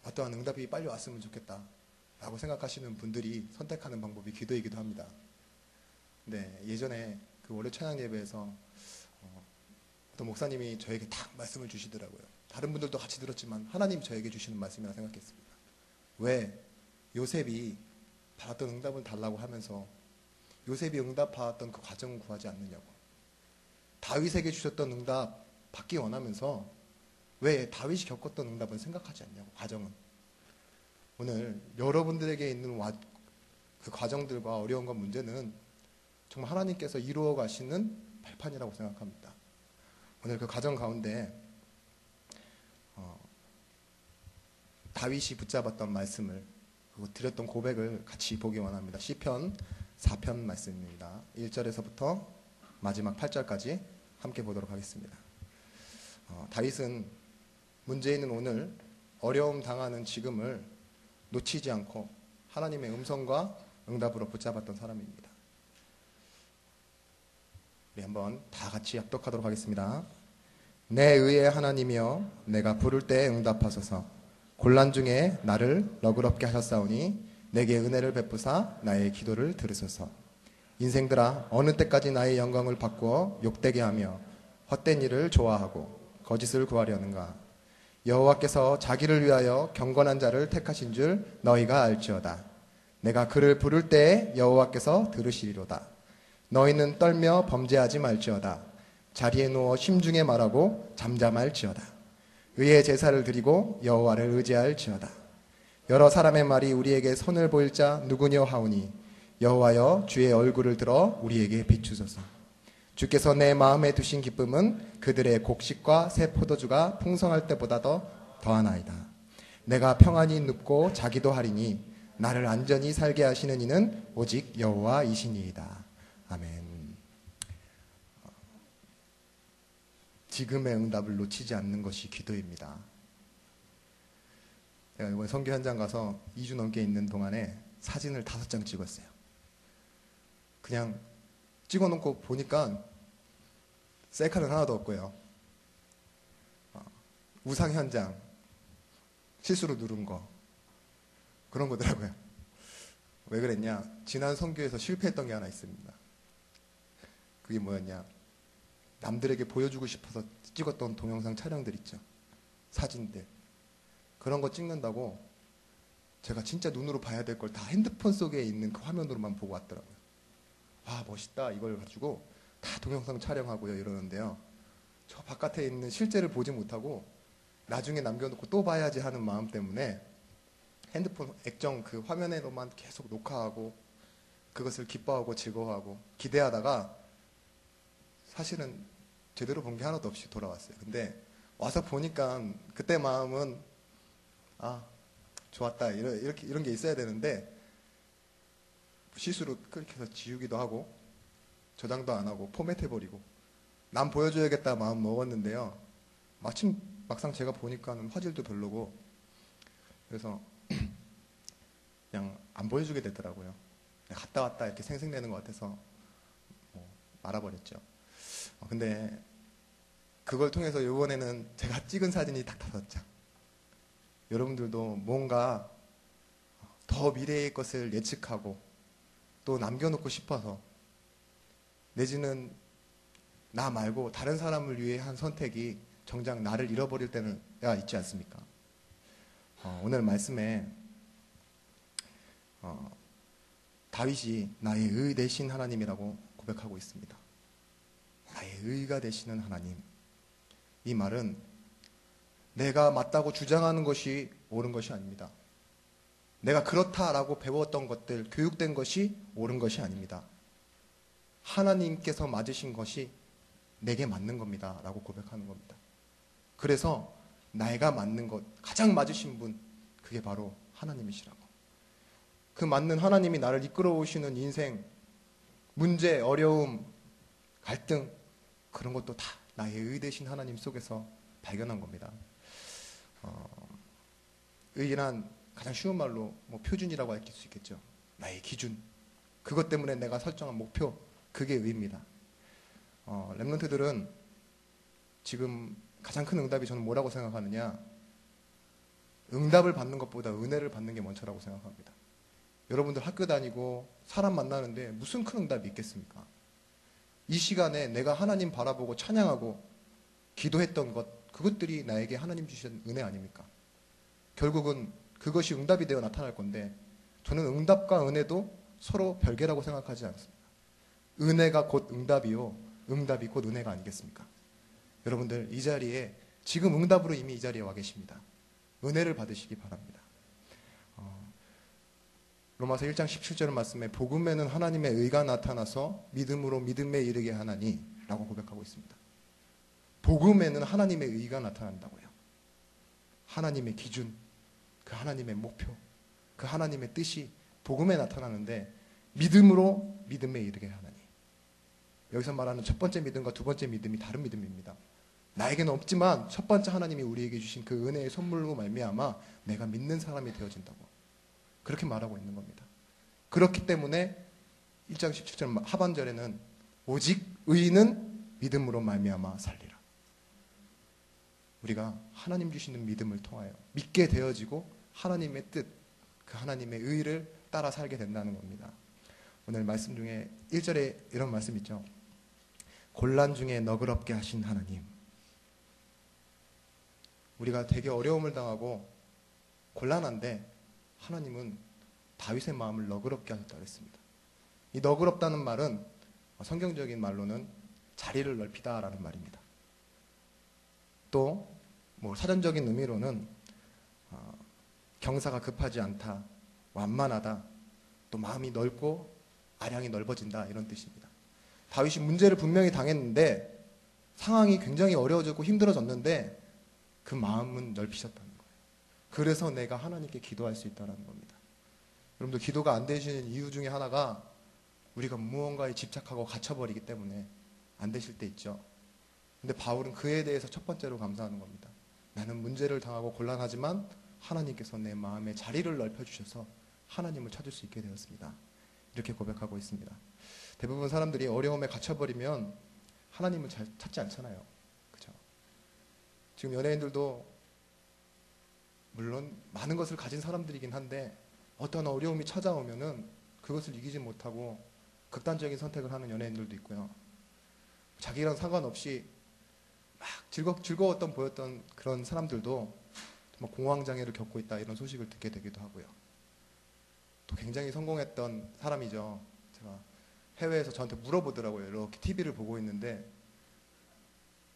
어떠한 응답이 빨리 왔으면 좋겠다라고 생각하시는 분들이 선택하는 방법이 기도이기도 합니다. 네, 예전에 그 월요 찬양 예배에서 어떤 목사님이 저에게 딱 말씀을 주시더라고요. 다른 분들도 같이 들었지만 하나님 저에게 주시는 말씀이라 생각했습니다. 왜 요셉이 받았던 응답을 달라고 하면서 요셉이 응답 받았던 그 과정을 구하지 않느냐고. 다윗에게 주셨던 응답 받기 원하면서 왜 다윗이 겪었던 응답은 생각하지 않냐고, 과정은. 오늘 여러분들에게 있는 그 과정들과 어려움과 문제는 정말 하나님께서 이루어 가시는 발판이라고 생각합니다. 오늘 그 과정 가운데 다윗이 붙잡았던 말씀을, 그리고 드렸던 고백을 같이 보기 원합니다. 시편 4편 말씀입니다. 1절에서부터 마지막 8절까지 함께 보도록 하겠습니다. 다윗은 문제 있는 오늘, 어려움 당하는 지금을 놓치지 않고 하나님의 음성과 응답으로 붙잡았던 사람입니다. 우리 한번 다 같이 합독하도록 하겠습니다. 내 의의 하나님이여, 내가 부를 때 응답하소서. 곤란 중에 나를 너그럽게 하셨사오니 내게 은혜를 베푸사 나의 기도를 들으소서. 인생들아, 어느 때까지 나의 영광을 바꾸어 욕되게 하며 헛된 일을 좋아하고 거짓을 구하려는가. 여호와께서 자기를 위하여 경건한 자를 택하신 줄 너희가 알지어다. 내가 그를 부를 때에 여호와께서 들으시리로다. 너희는 떨며 범죄하지 말지어다. 자리에 누워 심중에 말하고 잠잠할지어다. 의의 제사를 드리고 여호와를 의지할지어다. 여러 사람의 말이 우리에게 선을 보일 자 누구냐 하오니 여호와여 주의 얼굴을 들어 우리에게 비추소서. 주께서 내 마음에 두신 기쁨은 그들의 곡식과 새 포도주가 풍성할 때보다 더하나이다. 내가 평안히 눕고 자기도 하리니 나를 안전히 살게 하시는 이는 오직 여호와이시니이다. 아멘. 지금의 응답을 놓치지 않는 것이 기도입니다. 제가 이번에 선교 현장 가서 2주 넘게 있는 동안에 사진을 5장 찍었어요. 그냥 찍어놓고 보니까 셀카는 하나도 없고요. 우상 현장, 실수로 누른 거, 그런 거더라고요. 왜 그랬냐? 지난 선교에서 실패했던 게 하나 있습니다. 그게 뭐였냐? 남들에게 보여주고 싶어서 찍었던 동영상 촬영들 있죠. 사진들. 그런 거 찍는다고 제가 진짜 눈으로 봐야 될 걸 다 핸드폰 속에 있는 그 화면으로만 보고 왔더라고요. 와, 멋있다. 이걸 가지고 다 동영상 촬영하고요. 이러는데요. 저 바깥에 있는 실제를 보지 못하고 나중에 남겨놓고 또 봐야지 하는 마음 때문에 핸드폰 액정 그 화면으로만 계속 녹화하고 그것을 기뻐하고 즐거워하고 기대하다가 사실은 제대로 본 게 하나도 없이 돌아왔어요. 근데 와서 보니까 그때 마음은 좋았다. 이런 게 있어야 되는데 실수로 클릭해서 지우기도 하고 저장도 안 하고 포맷해버리고 남 보여줘야겠다 마음 먹었는데요. 마침 막상 제가 보니까는 화질도 별로고 그래서 그냥 안 보여주게 되더라고요. 갔다 왔다 이렇게 생색내는 것 같아서 말아버렸죠. 근데 그걸 통해서 이번에는 제가 찍은 사진이 딱 5장. 여러분들도 뭔가 더 미래의 것을 예측하고 또 남겨놓고 싶어서 내지는 나 말고 다른 사람을 위해 한 선택이 정작 나를 잃어버릴 때가 있지 않습니까? 오늘 말씀에 다윗이 나의 의 되신 하나님이라고 고백하고 있습니다. 나의 의가 되시는 하나님. 이 말은 내가 맞다고 주장하는 것이 옳은 것이 아닙니다. 내가 그렇다라고 배웠던 것들, 교육된 것이 옳은 것이 아닙니다. 하나님께서 맞으신 것이 내게 맞는 겁니다. 라고 고백하는 겁니다. 그래서 내가 맞는 것, 가장 맞으신 분, 그게 바로 하나님이시라고. 그 맞는 하나님이 나를 이끌어 오시는 인생, 문제, 어려움, 갈등, 그런 것도 다 나의 의 되신 하나님 속에서 발견한 겁니다. 의란 가장 쉬운 말로 표준이라고 할 수 있겠죠. 나의 기준. 그것 때문에 내가 설정한 목표, 그게 의입니다. 렘넌트들은 지금 가장 큰 응답이 저는 뭐라고 생각하느냐? 응답을 받는 것보다 은혜를 받는 게 먼저라고 생각합니다. 여러분들 학교 다니고 사람 만나는데 무슨 큰 응답이 있겠습니까? 이 시간에 내가 하나님 바라보고 찬양하고 기도했던 것, 그것들이 나에게 하나님 주신 은혜 아닙니까? 결국은 그것이 응답이 되어 나타날 건데 저는 응답과 은혜도 서로 별개라고 생각하지 않습니다. 은혜가 곧 응답이요, 응답이 곧 은혜가 아니겠습니까? 여러분들 이 자리에 지금 응답으로 이미 이 자리에 와 계십니다. 은혜를 받으시기 바랍니다. 로마서 1장 17절 말씀에 복음에는 하나님의 의가 나타나서 믿음으로 믿음에 이르게 하나니 라고 고백하고 있습니다. 복음에는 하나님의 의가 나타난다고요. 하나님의 기준, 그 하나님의 목표, 그 하나님의 뜻이 복음에 나타나는데 믿음으로 믿음에 이르게 하나니. 여기서 말하는 첫 번째 믿음과 두 번째 믿음이 다른 믿음입니다. 나에게는 없지만 첫 번째 하나님이 우리에게 주신 그 은혜의 선물로 말미암아 내가 믿는 사람이 되어진다고. 그렇게 말하고 있는 겁니다. 그렇기 때문에 1장 17절 하반절에는 오직 의인은 믿음으로 말미암아 살리라. 우리가 하나님 주시는 믿음을 통하여 믿게 되어지고 하나님의 뜻, 그 하나님의 의를 따라 살게 된다는 겁니다. 오늘 말씀 중에 1절에 이런 말씀 있죠. 곤란 중에 너그럽게 하신 하나님. 우리가 되게 어려움을 당하고 곤란한데 하나님은 다윗의 마음을 너그럽게 하셨다고 했습니다. 이 너그럽다는 말은 성경적인 말로는 자리를 넓히다라는 말입니다. 또 뭐 사전적인 의미로는 경사가 급하지 않다, 완만하다, 또 마음이 넓고 아량이 넓어진다, 이런 뜻입니다. 다윗이 문제를 분명히 당했는데 상황이 굉장히 어려워졌고 힘들어졌는데 그 마음은 넓히셨다는 거예요. 그래서 내가 하나님께 기도할 수 있다는 겁니다. 여러분들, 기도가 안 되시는 이유 중에 하나가 우리가 무언가에 집착하고 갇혀버리기 때문에 안 되실 때 있죠. 근데 바울은 그에 대해서 첫 번째로 감사하는 겁니다. 나는 문제를 당하고 곤란하지만 하나님께서 내 마음에 자리를 넓혀주셔서 하나님을 찾을 수 있게 되었습니다. 이렇게 고백하고 있습니다. 대부분 사람들이 어려움에 갇혀버리면 하나님을 잘 찾지 않잖아요. 그렇죠? 지금 연예인들도 물론 많은 것을 가진 사람들이긴 한데 어떤 어려움이 찾아오면은 그것을 이기지 못하고 극단적인 선택을 하는 연예인들도 있고요. 자기랑 상관없이 막 즐거웠던 보였던 그런 사람들도 정말 공황장애를 겪고 있다, 이런 소식을 듣게 되기도 하고요. 또 굉장히 성공했던 사람이죠. 제가 해외에서 저한테 물어보더라고요. 이렇게 TV를 보고 있는데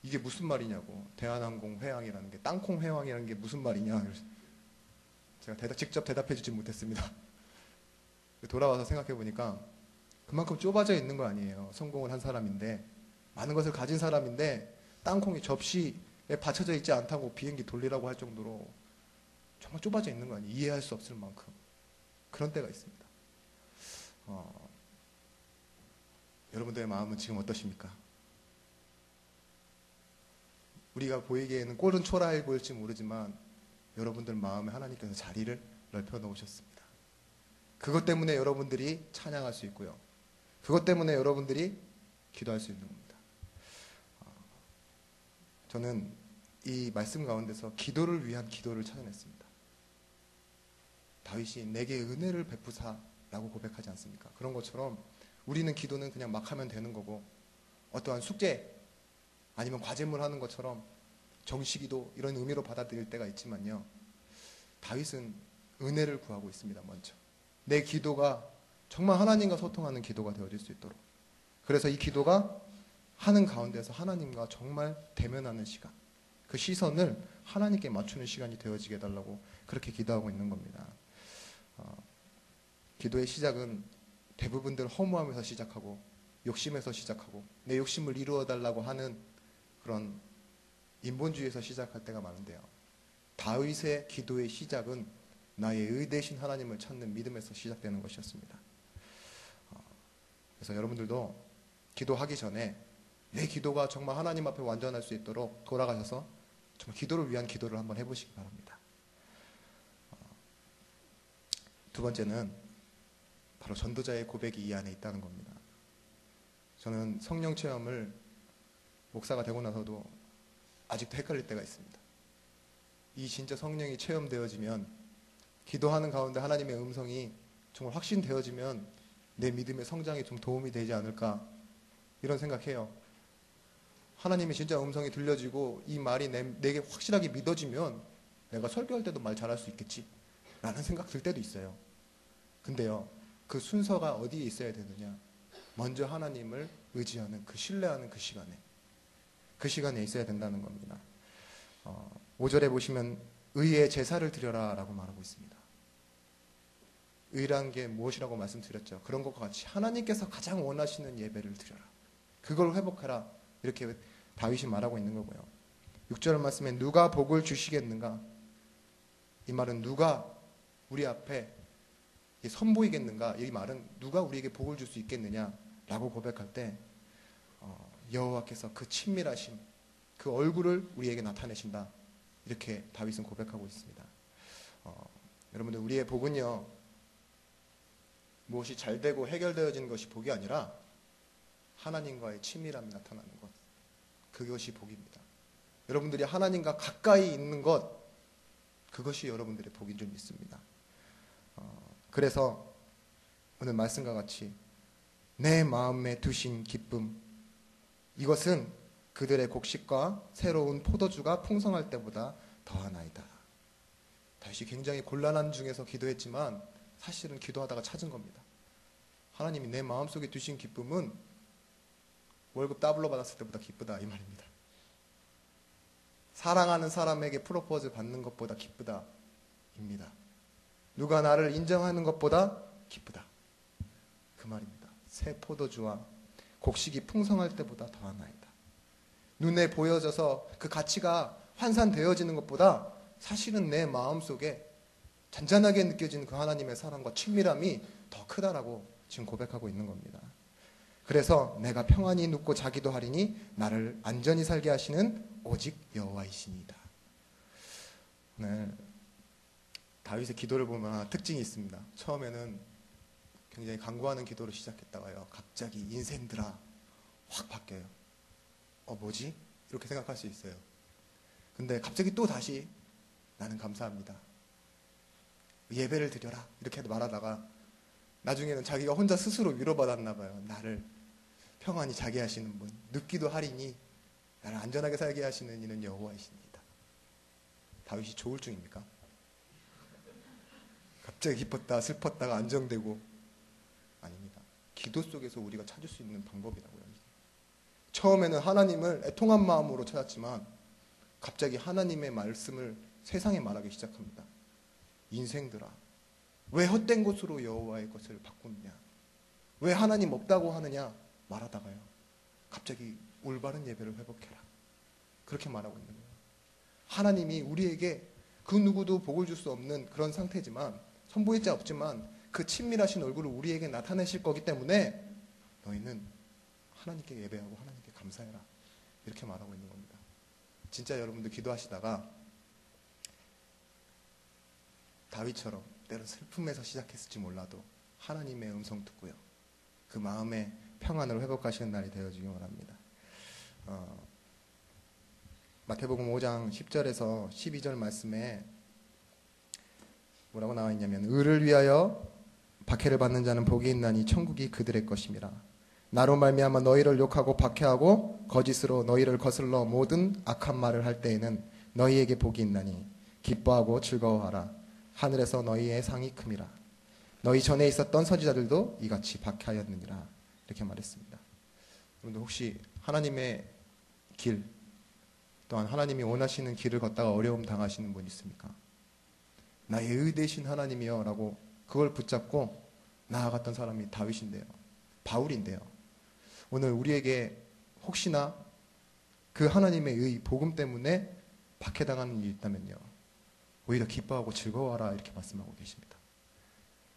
이게 무슨 말이냐고. 대한항공 회항이라는 게, 땅콩 회항이라는 게 무슨 말이냐. 제가 직접 대답해 주지 못했습니다. 돌아와서 생각해 보니까 그만큼 좁아져 있는 거 아니에요. 성공을 한 사람인데, 많은 것을 가진 사람인데 땅콩이 접시에 받쳐져 있지 않다고 비행기 돌리라고 할 정도로 정말 좁아져 있는 거 아니에요. 이해할 수 없을 만큼. 그런 때가 있습니다. 여러분들의 마음은 지금 어떠십니까? 우리가 보이기에는 꼴은 초라해 보일지 모르지만 여러분들 마음에 하나님께서 자리를 넓혀 놓으셨습니다. 그것 때문에 여러분들이 찬양할 수 있고요. 그것 때문에 여러분들이 기도할 수 있는 겁니다. 저는 이 말씀 가운데서 기도를 위한 기도를 찾아냈습니다. 다윗이 내게 은혜를 베푸사라고 고백하지 않습니까? 그런 것처럼 우리는 기도는 그냥 막 하면 되는 거고, 어떠한 숙제 아니면 과제물 하는 것처럼 정식기도 이런 의미로 받아들일 때가 있지만요, 다윗은 은혜를 구하고 있습니다. 먼저 내 기도가 정말 하나님과 소통하는 기도가 되어질 수 있도록, 그래서 이 기도가 하는 가운데서 하나님과 정말 대면하는 시간, 그 시선을 하나님께 맞추는 시간이 되어지게 해달라고 그렇게 기도하고 있는 겁니다. 기도의 시작은 대부분들 허무함에서 시작하고 욕심에서 시작하고 내 욕심을 이루어달라고 하는 그런 인본주의에서 시작할 때가 많은데요, 다윗의 기도의 시작은 나의 의 대신 하나님을 찾는 믿음에서 시작되는 것이었습니다. 그래서 여러분들도 기도하기 전에 내 기도가 정말 하나님 앞에 완전할 수 있도록 돌아가셔서 정말 기도를 위한 기도를 한번 해보시기 바랍니다. 두 번째는 바로 전도자의 고백이 이 안에 있다는 겁니다. 저는 성령 체험을 목사가 되고 나서도 아직도 헷갈릴 때가 있습니다. 이 진짜 성령이 체험되어지면, 기도하는 가운데 하나님의 음성이 정말 확신되어지면 내 믿음의 성장에 좀 도움이 되지 않을까, 이런 생각해요. 하나님이 진짜 음성이 들려지고 이 말이 내게 확실하게 믿어지면 내가 설교할 때도 말 잘할 수 있겠지 라는 생각 들 때도 있어요. 근데요, 그 순서가 어디에 있어야 되느냐, 먼저 하나님을 의지하는, 그 신뢰하는 그 시간에 있어야 된다는 겁니다. 5절에 보시면 의의 제사를 드려라 라고 말하고 있습니다. 의란 게 무엇이라고 말씀드렸죠. 그런 것과 같이 하나님께서 가장 원하시는 예배를 드려라, 그걸 회복하라, 이렇게 다윗이 말하고 있는 거고요. 6절 말씀에 누가 복을 주시겠는가, 이 말은 누가 우리 앞에 선보이겠는가, 이 말은 누가 우리에게 복을 줄 수 있겠느냐라고 고백할 때 여호와께서 그 친밀하심, 그 얼굴을 우리에게 나타내신다, 이렇게 다윗은 고백하고 있습니다. 여러분들, 우리의 복은요, 무엇이 잘 되고 해결되어지는 것이 복이 아니라 하나님과의 친밀함이 나타나는 것, 그것이 복입니다. 여러분들이 하나님과 가까이 있는 것, 그것이 여러분들의 복인 줄 믿습니다. 그래서 오늘 말씀과 같이 내 마음에 두신 기쁨, 이것은 그들의 곡식과 새로운 포도주가 풍성할 때보다 더하나이다. 다윗이 굉장히 곤란한 중에서 기도했지만 사실은 기도하다가 찾은 겁니다. 하나님이 내 마음속에 두신 기쁨은 월급 더블로 받았을 때보다 기쁘다, 이 말입니다. 사랑하는 사람에게 프로포즈 받는 것보다 기쁘다 입니다. 누가 나를 인정하는 것보다 기쁘다, 그 말입니다. 새 포도주와 곡식이 풍성할 때보다 더하나이다. 눈에 보여져서 그 가치가 환산되어지는 것보다 사실은 내 마음속에 잔잔하게 느껴지는 그 하나님의 사랑과 친밀함이 더 크다라고 지금 고백하고 있는 겁니다. 그래서 내가 평안히 눕고 자기도 하리니 나를 안전히 살게 하시는 오직 여호와이시니이다. 네. 다윗의 기도를 보면 하나 특징이 있습니다. 처음에는 굉장히 간구하는 기도로 시작했다가요, 갑자기 인생들아 확 바뀌어요. 뭐지? 이렇게 생각할 수 있어요. 근데 갑자기 또 다시 나는 감사합니다, 예배를 드려라, 이렇게 말하다가 나중에는 자기가 혼자 스스로 위로받았나 봐요. 나를 평안히 자게 하시는 분, 눕기도 하리니 나를 안전하게 살게 하시는 이는 여호와이십니다. 다윗이 조울증입니까? 갑자기 기뻤다 슬펐다가 안정되고, 아닙니다. 기도 속에서 우리가 찾을 수 있는 방법이라고요. 처음에는 하나님을 애통한 마음으로 찾았지만 갑자기 하나님의 말씀을 세상에 말하기 시작합니다. 인생들아, 왜 헛된 곳으로 여호와의 것을 바꾸느냐, 왜 하나님 없다고 하느냐 말하다가요, 갑자기 올바른 예배를 회복해라, 그렇게 말하고 있는 거예요. 하나님이 우리에게 그 누구도 복을 줄 수 없는 그런 상태지만, 선보일 자 없지만 그 친밀하신 얼굴을 우리에게 나타내실 거기 때문에 너희는 하나님께 예배하고 하나님께 감사해라, 이렇게 말하고 있는 겁니다. 진짜 여러분들 기도하시다가 다윗처럼 때론 슬픔에서 시작했을지 몰라도 하나님의 음성 듣고요, 그 마음의 평안을 회복하시는 날이 되어지기 원합니다. 마태복음 5장 10절에서 12절 말씀에 뭐라고 나와 있냐면, 의를 위하여 박해를 받는 자는 복이 있나니 천국이 그들의 것임이라. 나로 말미암아 너희를 욕하고 박해하고 거짓으로 너희를 거슬러 모든 악한 말을 할 때에는 너희에게 복이 있나니 기뻐하고 즐거워하라. 하늘에서 너희의 상이 큼이라. 너희 전에 있었던 선지자들도 이같이 박해하였느니라. 이렇게 말했습니다. 여러분들 혹시 하나님의 길, 또한 하나님이 원하시는 길을 걷다가 어려움 당하시는 분 있습니까? 나의 의 되신 하나님이여 라고 그걸 붙잡고 나아갔던 사람이 다윗인데요, 바울인데요. 오늘 우리에게 혹시나 그 하나님의 의, 복음 때문에 박해당하는 일이 있다면요, 오히려 기뻐하고 즐거워하라, 이렇게 말씀하고 계십니다.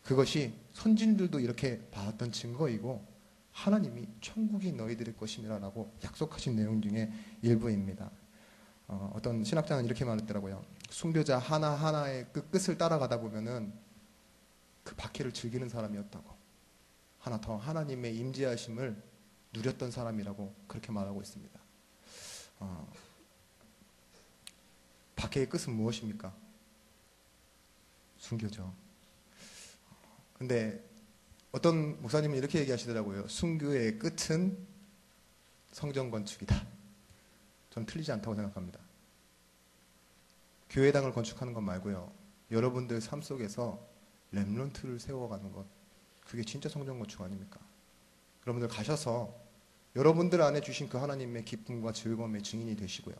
그것이 선진들도 이렇게 봐왔던 증거이고 하나님이 천국이 너희들의 것임이라고 약속하신 내용 중에 일부입니다. 어떤 신학자는 이렇게 말했더라고요. 순교자 하나하나의 그 끝을 따라가다 보면은 그 박해를 즐기는 사람이었다고, 하나 더 하나님의 임재하심을 누렸던 사람이라고 그렇게 말하고 있습니다. 박해의 끝은 무엇입니까? 순교죠. 근데 어떤 목사님은 이렇게 얘기하시더라고요. 순교의 끝은 성전 건축이다. 전 틀리지 않다고 생각합니다. 교회당을 건축하는 것 말고요, 여러분들 삶 속에서 렘넌트를 세워가는 것, 그게 진짜 성전 건축 아닙니까? 여러분들 가셔서 여러분들 안에 주신 그 하나님의 기쁨과 즐거움의 증인이 되시고요,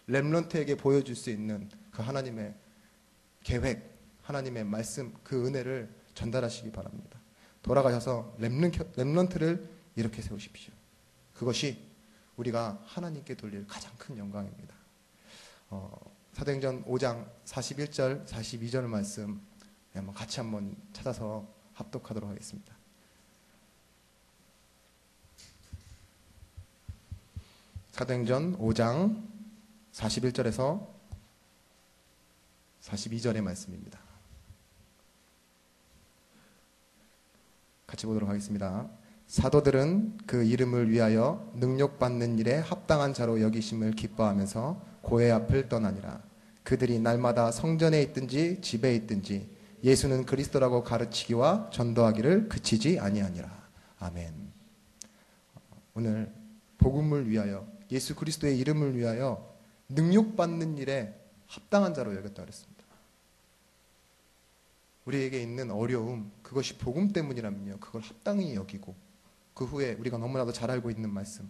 렘넌트에게 보여줄 수 있는 그 하나님의 계획, 하나님의 말씀, 그 은혜를 전달하시기 바랍니다. 돌아가셔서 렘넌트를 이렇게 세우십시오. 그것이 우리가 하나님께 돌릴 가장 큰 영광입니다. 사도행전 5장 41절, 42절 말씀 한번 같이 한번 찾아서 합독하도록 하겠습니다. 사도행전 5장 41절에서 42절의 말씀입니다. 같이 보도록 하겠습니다. 사도들은 그 이름을 위하여 능력받는 일에 합당한 자로 여기심을 기뻐하면서 고해 앞을 떠나니라. 그들이 날마다 성전에 있든지 집에 있든지 예수는 그리스도라고 가르치기와 전도하기를 그치지 아니하니라. 아멘. 오늘 복음을 위하여, 예수 그리스도의 이름을 위하여 능력받는 일에 합당한 자로 여겼다 그랬습니다. 우리에게 있는 어려움, 그것이 복음 때문이라면요, 그걸 합당히 여기고, 그 후에 우리가 너무나도 잘 알고 있는 말씀,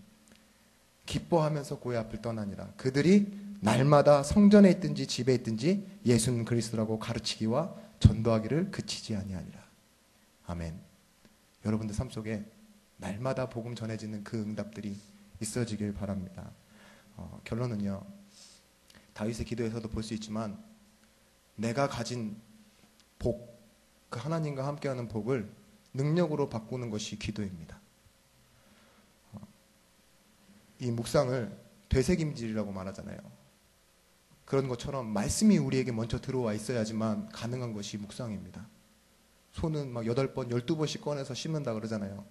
기뻐하면서 고의 앞을 떠나니라. 그들이 날마다 성전에 있든지 집에 있든지 예수는 그리스도라고 가르치기와 전도하기를 그치지 아니하니라. 아멘. 여러분들 삶 속에 날마다 복음 전해지는 그 응답들이 있어지길 바랍니다. 결론은요, 다윗의 기도에서도 볼 수 있지만 내가 가진 복, 그 하나님과 함께하는 복을 능력으로 바꾸는 것이 기도입니다. 이 묵상을 되새김질이라고 말하잖아요. 그런 것처럼 말씀이 우리에게 먼저 들어와 있어야지만 가능한 것이 묵상입니다. 소는 막 8번, 12번씩 꺼내서 씹는다 그러잖아요.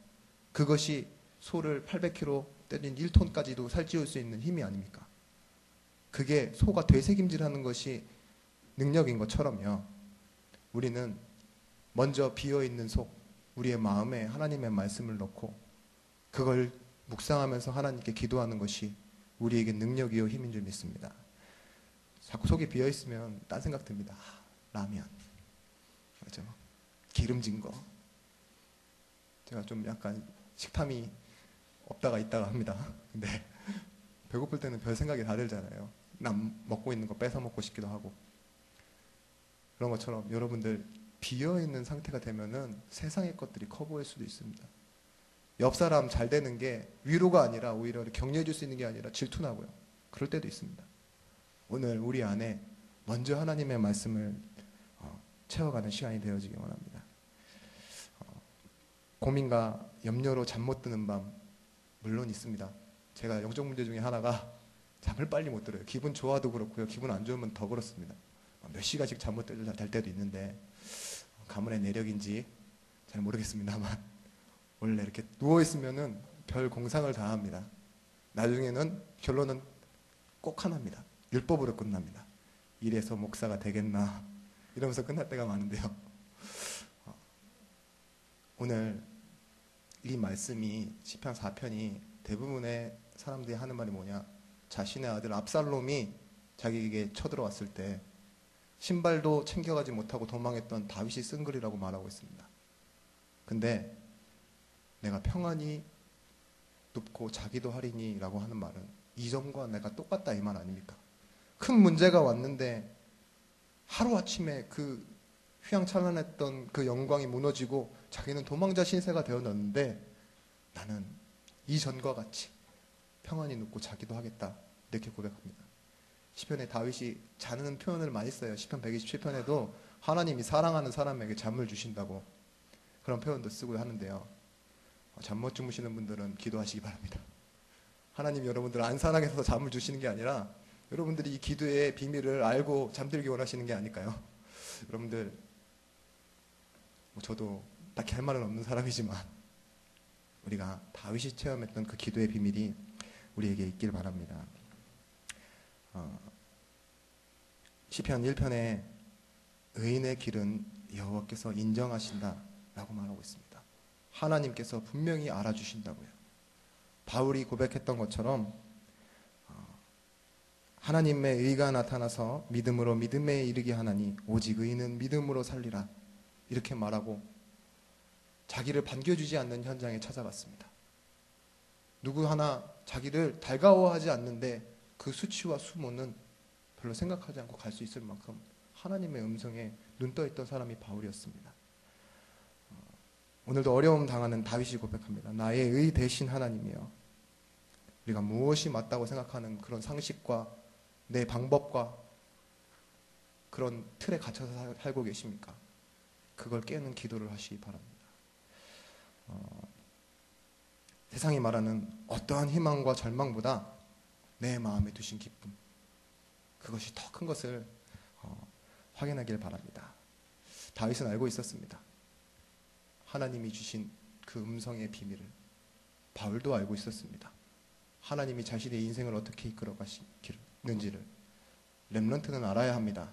그것이 소를 800kg 때린 1톤까지도 살찌울 수 있는 힘이 아닙니까? 그게 소가 되새김질하는 것이 능력인 것처럼요, 우리는 먼저 비어있는 속, 우리의 마음에 하나님의 말씀을 넣고 그걸 묵상하면서 하나님께 기도하는 것이 우리에게 능력이요 힘인 줄 믿습니다. 자꾸 속이 비어있으면 딴 생각 듭니다. 라면, 맞죠? 기름진 거. 제가 좀 약간 식탐이 없다가 있다가 합니다. 근데 배고플 때는 별 생각이 다 들잖아요. 남 먹고 있는 거 뺏어 먹고 싶기도 하고. 그런 것처럼 여러분들 비어있는 상태가 되면은 세상의 것들이 커 보일 수도 있습니다. 옆 사람 잘 되는 게 위로가 아니라 오히려 격려해 줄 수 있는 게 아니라 질투나고요. 그럴 때도 있습니다. 오늘 우리 안에 먼저 하나님의 말씀을 채워가는 시간이 되어지기 원합니다. 고민과 염려로 잠 못 드는 밤 물론 있습니다. 제가 영적 문제 중에 하나가 잠을 빨리 못 들어요. 기분 좋아도 그렇고요, 기분 안 좋으면 더 그렇습니다. 몇 시간씩 잠 못 들 때도 있는데 가문의 내력인지 잘 모르겠습니다만 원래 이렇게 누워있으면은 별 공상을 다 합니다. 나중에는 결론은 꼭 하나입니다. 율법으로 끝납니다. 이래서 목사가 되겠나 이러면서 끝날 때가 많은데요. 오늘 이 말씀이 시편 4편이 대부분의 사람들이 하는 말이 뭐냐, 자신의 아들 압살롬이 자기에게 쳐들어왔을 때 신발도 챙겨가지 못하고 도망했던 다윗이 쓴 글이라고 말하고 있습니다. 근데 내가 평안히 눕고 자기도 하리니 라고 하는 말은 이전과 내가 똑같다 이 말 아닙니까? 큰 문제가 왔는데 하루아침에 그 휘황찬란했던 그 영광이 무너지고 자기는 도망자 신세가 되어졌는데 나는 이전과 같이 평안히 눕고 자기도 하겠다 이렇게 고백합니다. 시편에 다윗이 자는 표현을 많이 써요. 시편 127편에도 하나님이 사랑하는 사람에게 잠을 주신다고 그런 표현도 쓰고 하는데요. 잠 못 주무시는 분들은 기도하시기 바랍니다. 하나님이 여러분들을 안 사랑해서 잠을 주시는 게 아니라 여러분들이 이 기도의 비밀을 알고 잠들기 원하시는 게 아닐까요? 여러분들, 저도 딱히 할 말은 없는 사람이지만 우리가 다윗이 체험했던 그 기도의 비밀이 우리에게 있길 바랍니다. 시편 1편에 의인의 길은 여호와께서 인정하신다 라고 말하고 있습니다. 하나님께서 분명히 알아주신다고요. 바울이 고백했던 것처럼 하나님의 의가 나타나서 믿음으로 믿음에 이르게 하나니 오직 의인은 믿음으로 살리라 이렇게 말하고 자기를 반겨주지 않는 현장에 찾아갔습니다. 누구 하나 자기를 달가워하지 않는데 그 수치와 수모는 별로 생각하지 않고 갈 수 있을 만큼 하나님의 음성에 눈 떠있던 사람이 바울이었습니다. 오늘도 어려움 당하는 다윗이 고백합니다. 나의 의 대신 하나님이여, 우리가 무엇이 맞다고 생각하는 그런 상식과 내 방법과 그런 틀에 갇혀서 살고 계십니까? 그걸 깨는 기도를 하시기 바랍니다. 세상이 말하는 어떠한 희망과 절망보다 내 마음에 두신 기쁨, 그것이 더 큰 것을 확인하길 바랍니다. 다윗은 알고 있었습니다. 하나님이 주신 그 음성의 비밀을 바울도 알고 있었습니다. 하나님이 자신의 인생을 어떻게 이끌어 가시는지를 렘넌트는 알아야 합니다.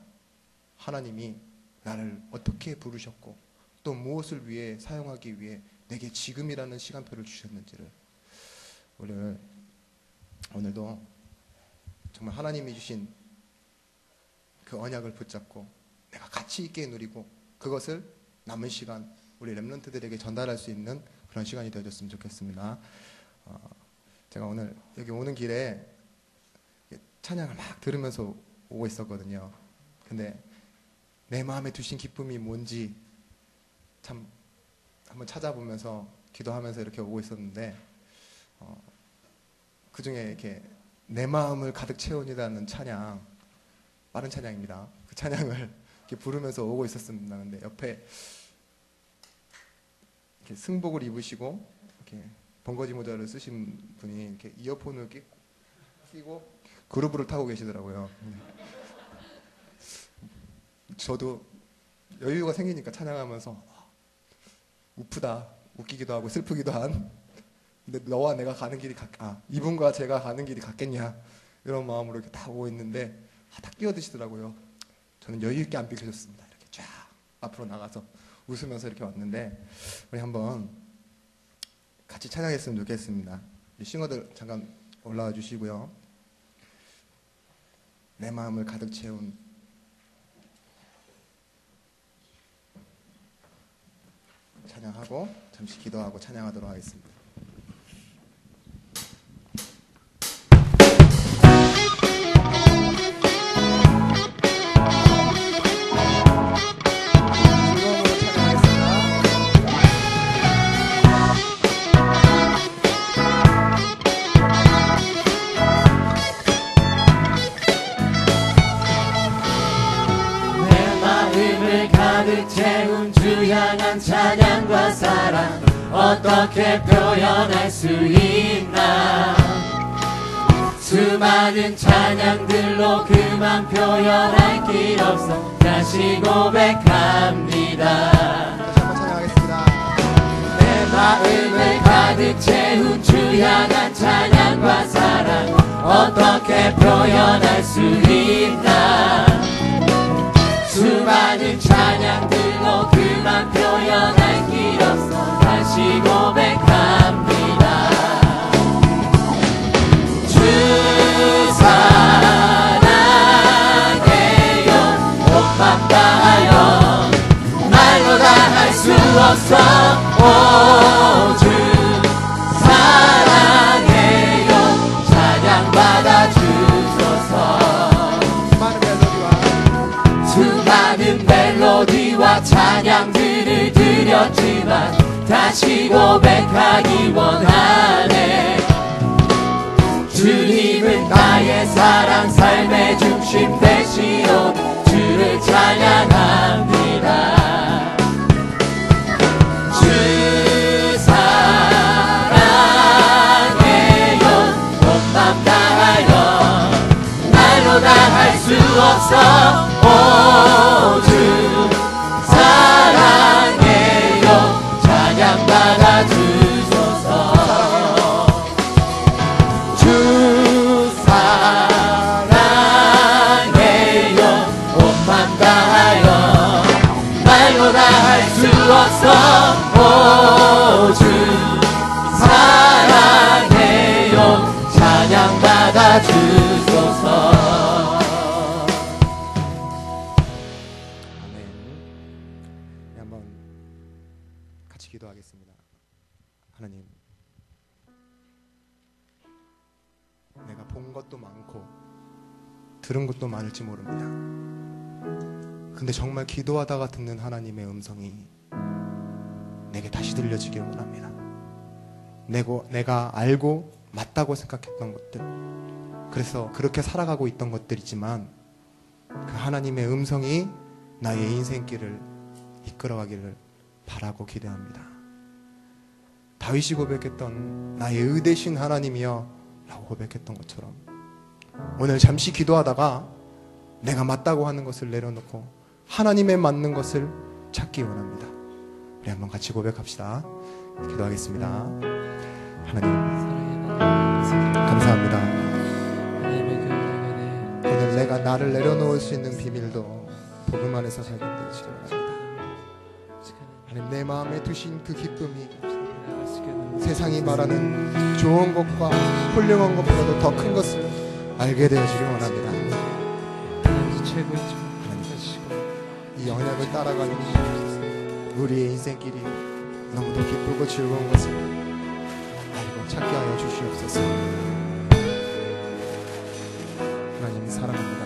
하나님이 나를 어떻게 부르셨고 또 무엇을 위해 사용하기 위해 내게 지금이라는 시간표를 주셨는지를 오늘도 정말 하나님이 주신 그 언약을 붙잡고 내가 가치 있게 누리고 그것을 남은 시간 우리 렘넌트들에게 전달할 수 있는 그런 시간이 되어줬으면 좋겠습니다. 제가 오늘 여기 오는 길에 찬양을 막 들으면서 오고 있었거든요. 근데 내 마음에 두신 기쁨이 뭔지 참 한번 찾아보면서 기도하면서 이렇게 오고 있었는데 그 중에 이렇게 내 마음을 가득 채운이라는 찬양, 빠른 찬양입니다. 그 찬양을 이렇게 부르면서 오고 있었습니다. 근데 옆에 이렇게 승복을 입으시고 이렇게 번거지 모자를 쓰신 분이 이렇게 이어폰을 끼고 그루브를 타고 계시더라고요. 저도 여유가 생기니까 찬양하면서 우프다, 웃기기도 하고 슬프기도 한, 근데 너와 내가 가는 길이 이분과 제가 가는 길이 같겠냐 이런 마음으로 이렇게 딱 오고 있는데 딱 끼어드시더라고요. 저는 여유 있게 안 비켜줬습니다. 이렇게 쫙 앞으로 나가서 웃으면서 이렇게 왔는데 우리 한번 같이 찬양했으면 좋겠습니다. 싱어들 잠깐 올라와 주시고요. 내 마음을 가득 채운 찬양하고 잠시 기도하고 찬양하도록 하겠습니다. 가득 채운 주 향한 찬양과 사랑 어떻게 표현할 수 있나. 수많은 찬양들로 그만 표현할 길 없어 다시 고백합니다. 찬양하겠습니다. 내 마음을 가득 채운 주 향한 찬양과 사랑 어떻게 표현할 수 있나. 수많은 찬양들로 그만 표현할 길 없어 다시 고백합니다. 주 사랑해요 온 맘 다하여 말로 다 할 수 없어. 오 주 사랑해요 찬양 받아주소서. 수많은 멜로디와 찬양들을 드렸지만 다시 고백하기 원하네. 주님은 나의 사랑 삶의 중심 되시오. 주를 찬양합니다. 주 사랑해요 온 맘 다하여 말로 다 할 수 없어. 오 주 사랑해요 찬양 받아주소서. 주 사랑해요 온 맘 다하여 말로 다 할 수 없어. 오 주 사랑해요 찬양 받아주소서. 기도하겠습니다. 하나님, 내가 본 것도 많고 들은 것도 많을지 모릅니다. 근데 정말 기도하다가 듣는 하나님의 음성이 내게 다시 들려지길 원합니다. 내가 알고 맞다고 생각했던 것들, 그래서 그렇게 살아가고 있던 것들이지만 그 하나님의 음성이 나의 인생길을 이끌어가기를 바라고 기대합니다. 다윗이 고백했던 나의 의되신 하나님이여 라고 고백했던 것처럼 오늘 잠시 기도하다가 내가 맞다고 하는 것을 내려놓고 하나님의 맞는 것을 찾기 원합니다. 우리 한번 같이 고백합시다. 기도하겠습니다. 하나님 감사합니다. 오늘 내가 나를 내려놓을 수 있는 비밀도 복음 안에서 살게 되시기 바랍니다. 하나님, 내 마음에 두신 그 기쁨이 세상이 말하는 좋은 것과 훌륭한 것보다도 더 큰 것을 알게 되어지길 원합니다. 최고의 이 언약을 따라가는 우리의 인생길이 너무도 기쁘고 즐거운 것을 알고 찾게 하여 주시옵소서. 하나님 사랑합니다.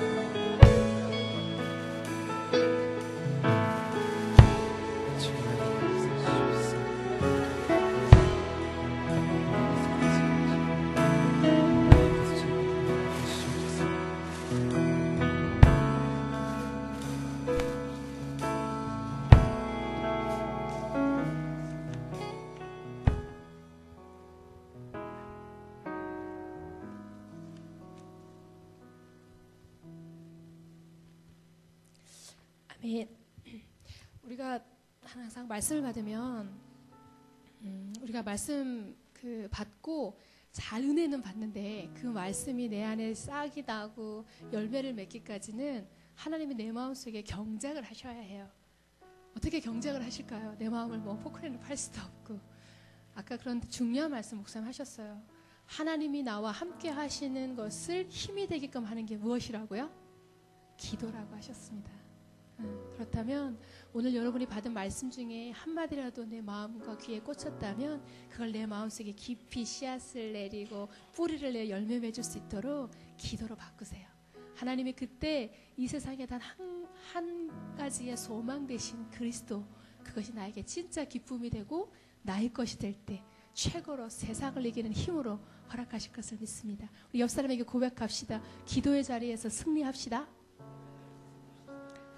아멘. 우리가 항상 말씀을 받으면 우리가 말씀 받고 잘 은혜는 받는데 그 말씀이 내 안에 싹이 나고 열매를 맺기까지는 하나님이 내 마음속에 경작을 하셔야 해요. 어떻게 경작을 하실까요? 내 마음을 뭐 포크레인으로 팔 수도 없고. 아까 그런 중요한 말씀 목사님 하셨어요. 하나님이 나와 함께 하시는 것을 힘이 되게끔 하는 게 무엇이라고요? 기도라고 하셨습니다. 그렇다면 오늘 여러분이 받은 말씀 중에 한마디라도 내 마음과 귀에 꽂혔다면 그걸 내 마음속에 깊이 씨앗을 내리고 뿌리를 내 열매 맺을 수 있도록 기도로 바꾸세요. 하나님이 그때 이 세상에 단 한 가지의 소망 되신 그리스도, 그것이 나에게 진짜 기쁨이 되고 나의 것이 될 때 최고로 세상을 이기는 힘으로 허락하실 것을 믿습니다. 우리 옆 사람에게 고백합시다. 기도의 자리에서 승리합시다.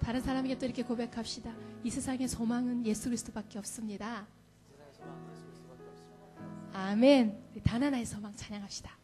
다른 사람에게 또 이렇게 고백합시다. 이 세상의 소망은 예수 그리스도밖에 없습니다. 아멘. 단 하나의 소망 찬양합시다.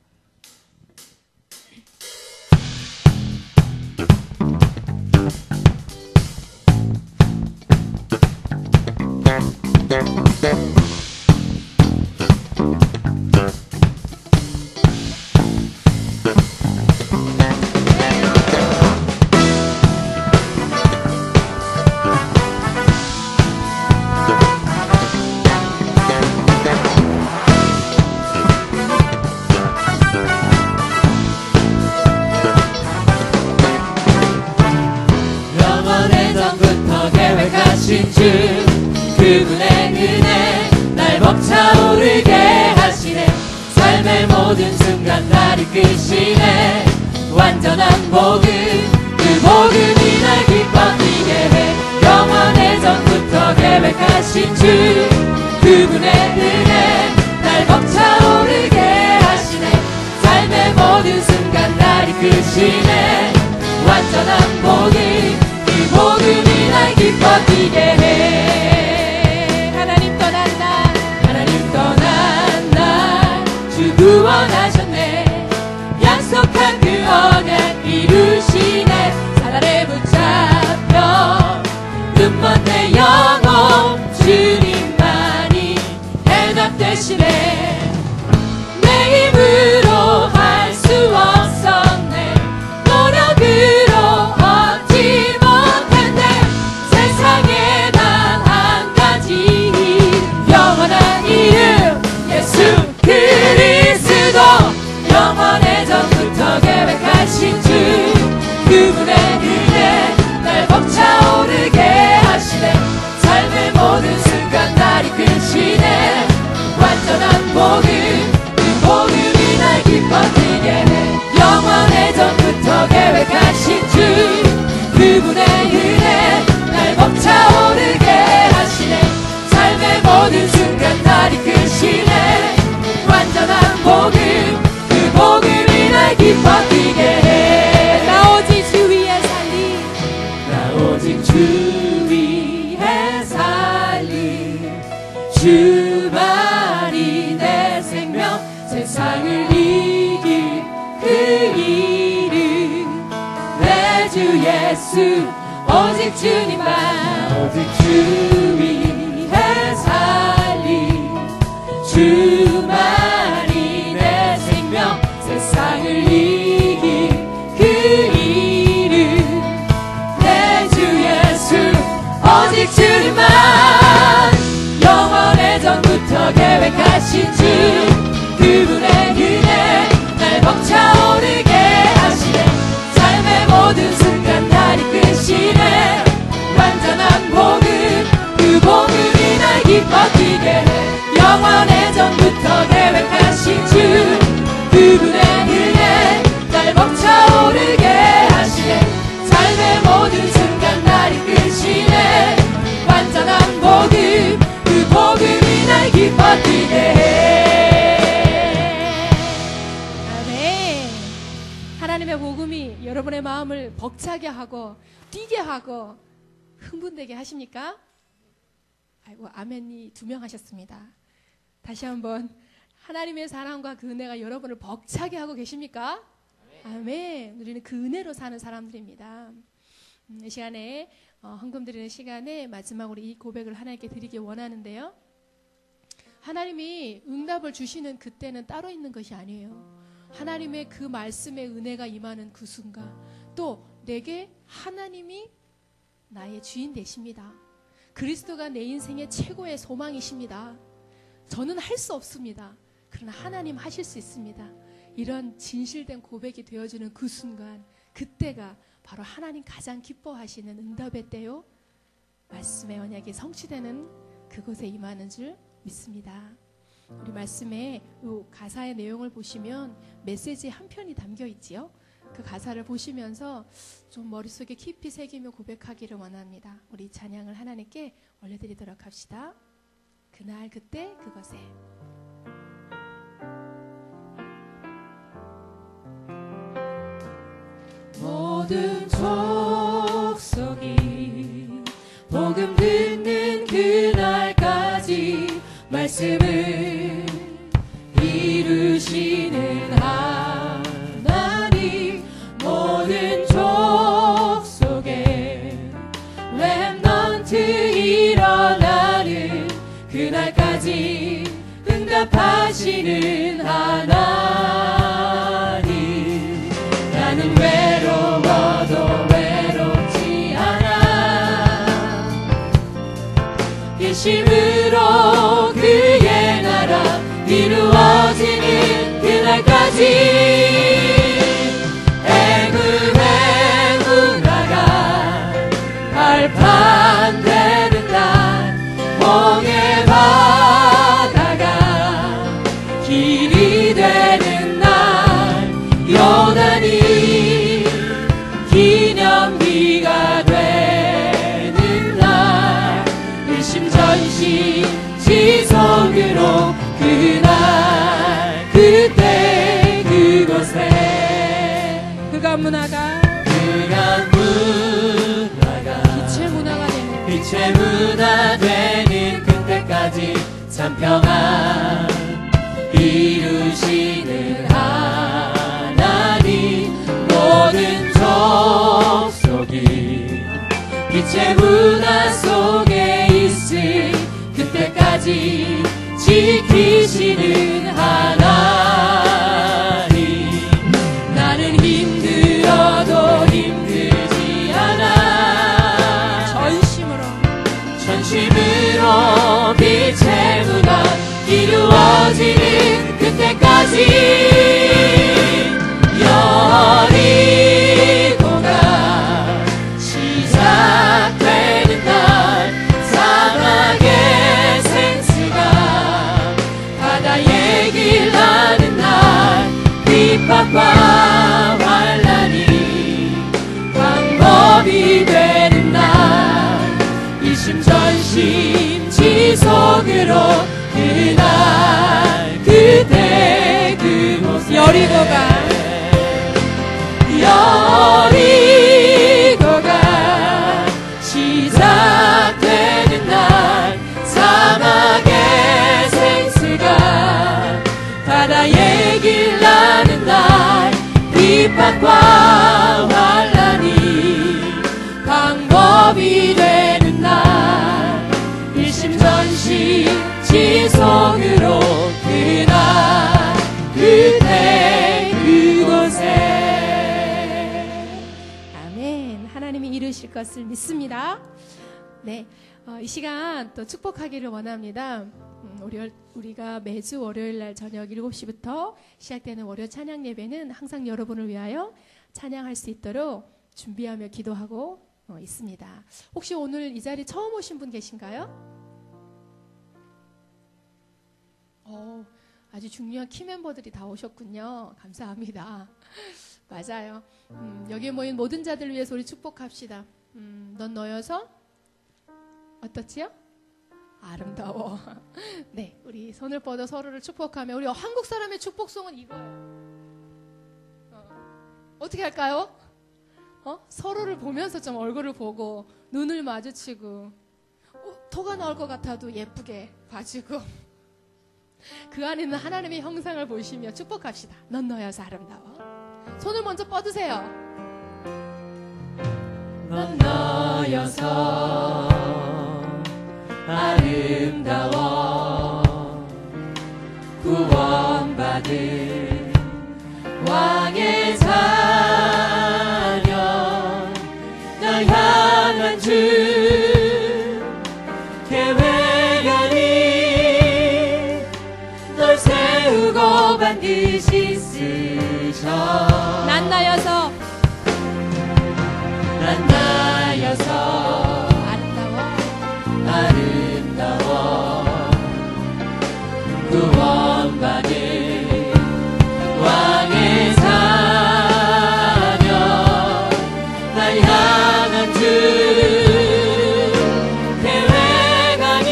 그분의 은혜 날 벅차오르게 하시네. 삶의 모든 순간 날 이끄시네. 완전한 복음, 그 복음이 날 기뻐지게 해. 영원의 전부터 계획하신 주, 그분의 은혜 날 벅차오르게 하시네. 삶의 모든 순간 날 이끄시네. 완전한 복음, 그 복음이 날 기뻐지게 해. 구원하셨네. 약속한 그 언약 이루시네. 사단에 붙잡혀 눈먼 내 영혼 주님만이 해답되시네. 내 힘으로 할 수 없었네. 노력으로 얻지 못했네. 세상에 단 한 가지 영원한 이름 예수 그리스도. 영원의 전부터 계획하신 주, 그분의 은혜 날 벅차오르게 하시네. 삶의 모든 순간 날 이끄시네. 완전한 복음, 그 복음이 날 기뻐지게 해. 영원의 전부터 계획하신 주, 그분의 은혜 날 벅차오르게 하시네. 삶의 모든 순간 날 이끄시네. 완전한 복음, 그 복음이 날 기뻐지게 해. 나 오직 주 위에 살리. 나 오직 주 위에 살리. 주만이 내 생명. 세상을 이길 그 이름 내 주 예수. 오직 주님만. 오직 주 위에 살리. 주만이 내 생명. 세상을 이길 그 이름 내 주 예수. 오직 주님만. 영원의 전부터 계획하신 주, 그분의 은혜 날 벅차오르게 하시네. 삶의 모든 순간 날 이끄시네. 완전 우리를 벅차게 하고 뛰게 하고 흥분되게 하십니까? 아이고, 아멘이 2명 하셨습니다. 다시 한번, 하나님의 사랑과 그 은혜가 여러분을 벅차게 하고 계십니까? 아멘. 우리는 그 은혜로 사는 사람들입니다. 이 시간에 헌금 드리는 시간에 마지막으로 이 고백을 하나님께 드리기 원하는데요. 하나님이 응답을 주시는 그때는 따로 있는 것이 아니에요. 하나님의 그 말씀의 은혜가 임하는 그 순간, 또 내게 하나님이 나의 주인 되십니다. 그리스도가 내 인생의 최고의 소망이십니다. 저는 할 수 없습니다. 그러나 하나님 하실 수 있습니다. 이런 진실된 고백이 되어주는 그 순간, 그때가 바로 하나님 가장 기뻐하시는 응답의 때요, 말씀의 언약이 성취되는 그곳에 임하는 줄 믿습니다. 우리 말씀의 가사의 내용을 보시면 메시지 한 편이 담겨 있지요. 그 가사를 보시면서 좀 머릿속에 깊이 새기며 고백하기를 원합니다. 우리 찬양을 하나님께 올려드리도록 합시다. 그날 그때 그것에. 모든 족속이 복음 듣는 그날까지 말씀을 이루시는 하나님, 모든 족속에 렘넌트 일어나는 그날까지 응답하시는 하나님. 나는 외로워도 외롭지 않아. 일심으로 그의 나라 이루어지는 그날까지 애굽의 문화가 발판되는 날, 홍해 바다가 길이 되는 날, 요단이 기념비가 되는 날, 일심전심 지속으로 그날 그때 그곳에 그가 문화가 빛의 문화가 되는 빛의 문화 되는 그때까지 참평안 이루시는 하나님, 모든 족속이 빛의 문화 속에 있을 그때까지 지키시는 하나님. 나는 힘들어도 힘들지 않아. 전심으로 빛의 문화 이루어지는 그때까지 여리고가 시작되는 날, 사막의 생수가 바다의 길 가는 날, 핍박과 환난이 방법이 되는 날, 일심전심 지속으로 그날 그때 그곳에 여리고가 시작되는 날, 사막의 생수가 바다의 길 가는 날, 핍박과 환난이 방법이 되는 날, 일심전심 지속으로 그날 그때 그곳에. 아멘. 하나님이 이루실 것을 믿습니다. 네, 이 시간 또 축복하기를 원합니다. 우리가 매주 월요일 날 저녁 7시부터 시작되는 월요 찬양 예배는 항상 여러분을 위하여 찬양할 수 있도록 준비하며 기도하고 있습니다. 혹시 오늘 이 자리 처음 오신 분 계신가요? 아주 중요한 키 멤버들이 다 오셨군요. 감사합니다. 맞아요. 여기에 모인 모든 자들을 위해서 우리 축복합시다. 넌 너여서 어떻지요? 아름다워. 네, 우리 손을 뻗어 서로를 축복하며, 우리 한국 사람의 축복송은 이거예요. 어떻게 할까요? 서로를 보면서 좀 얼굴을 보고 눈을 마주치고 토가 나올 것 같아도 예쁘게 봐주고 그 안에 있는 하나님의 형상을 보시며 축복합시다. 넌 너여서 아름다워. 손을 먼저 뻗으세요. 넌 너여서 아름다워. 구원받은 왕의 자녀, 널 향한 주 계획하니 널 세우고 반드시 쓰셔. 난 나여서 아름다워. 구원받은 왕의 자녀, 날 향한 주 계획하니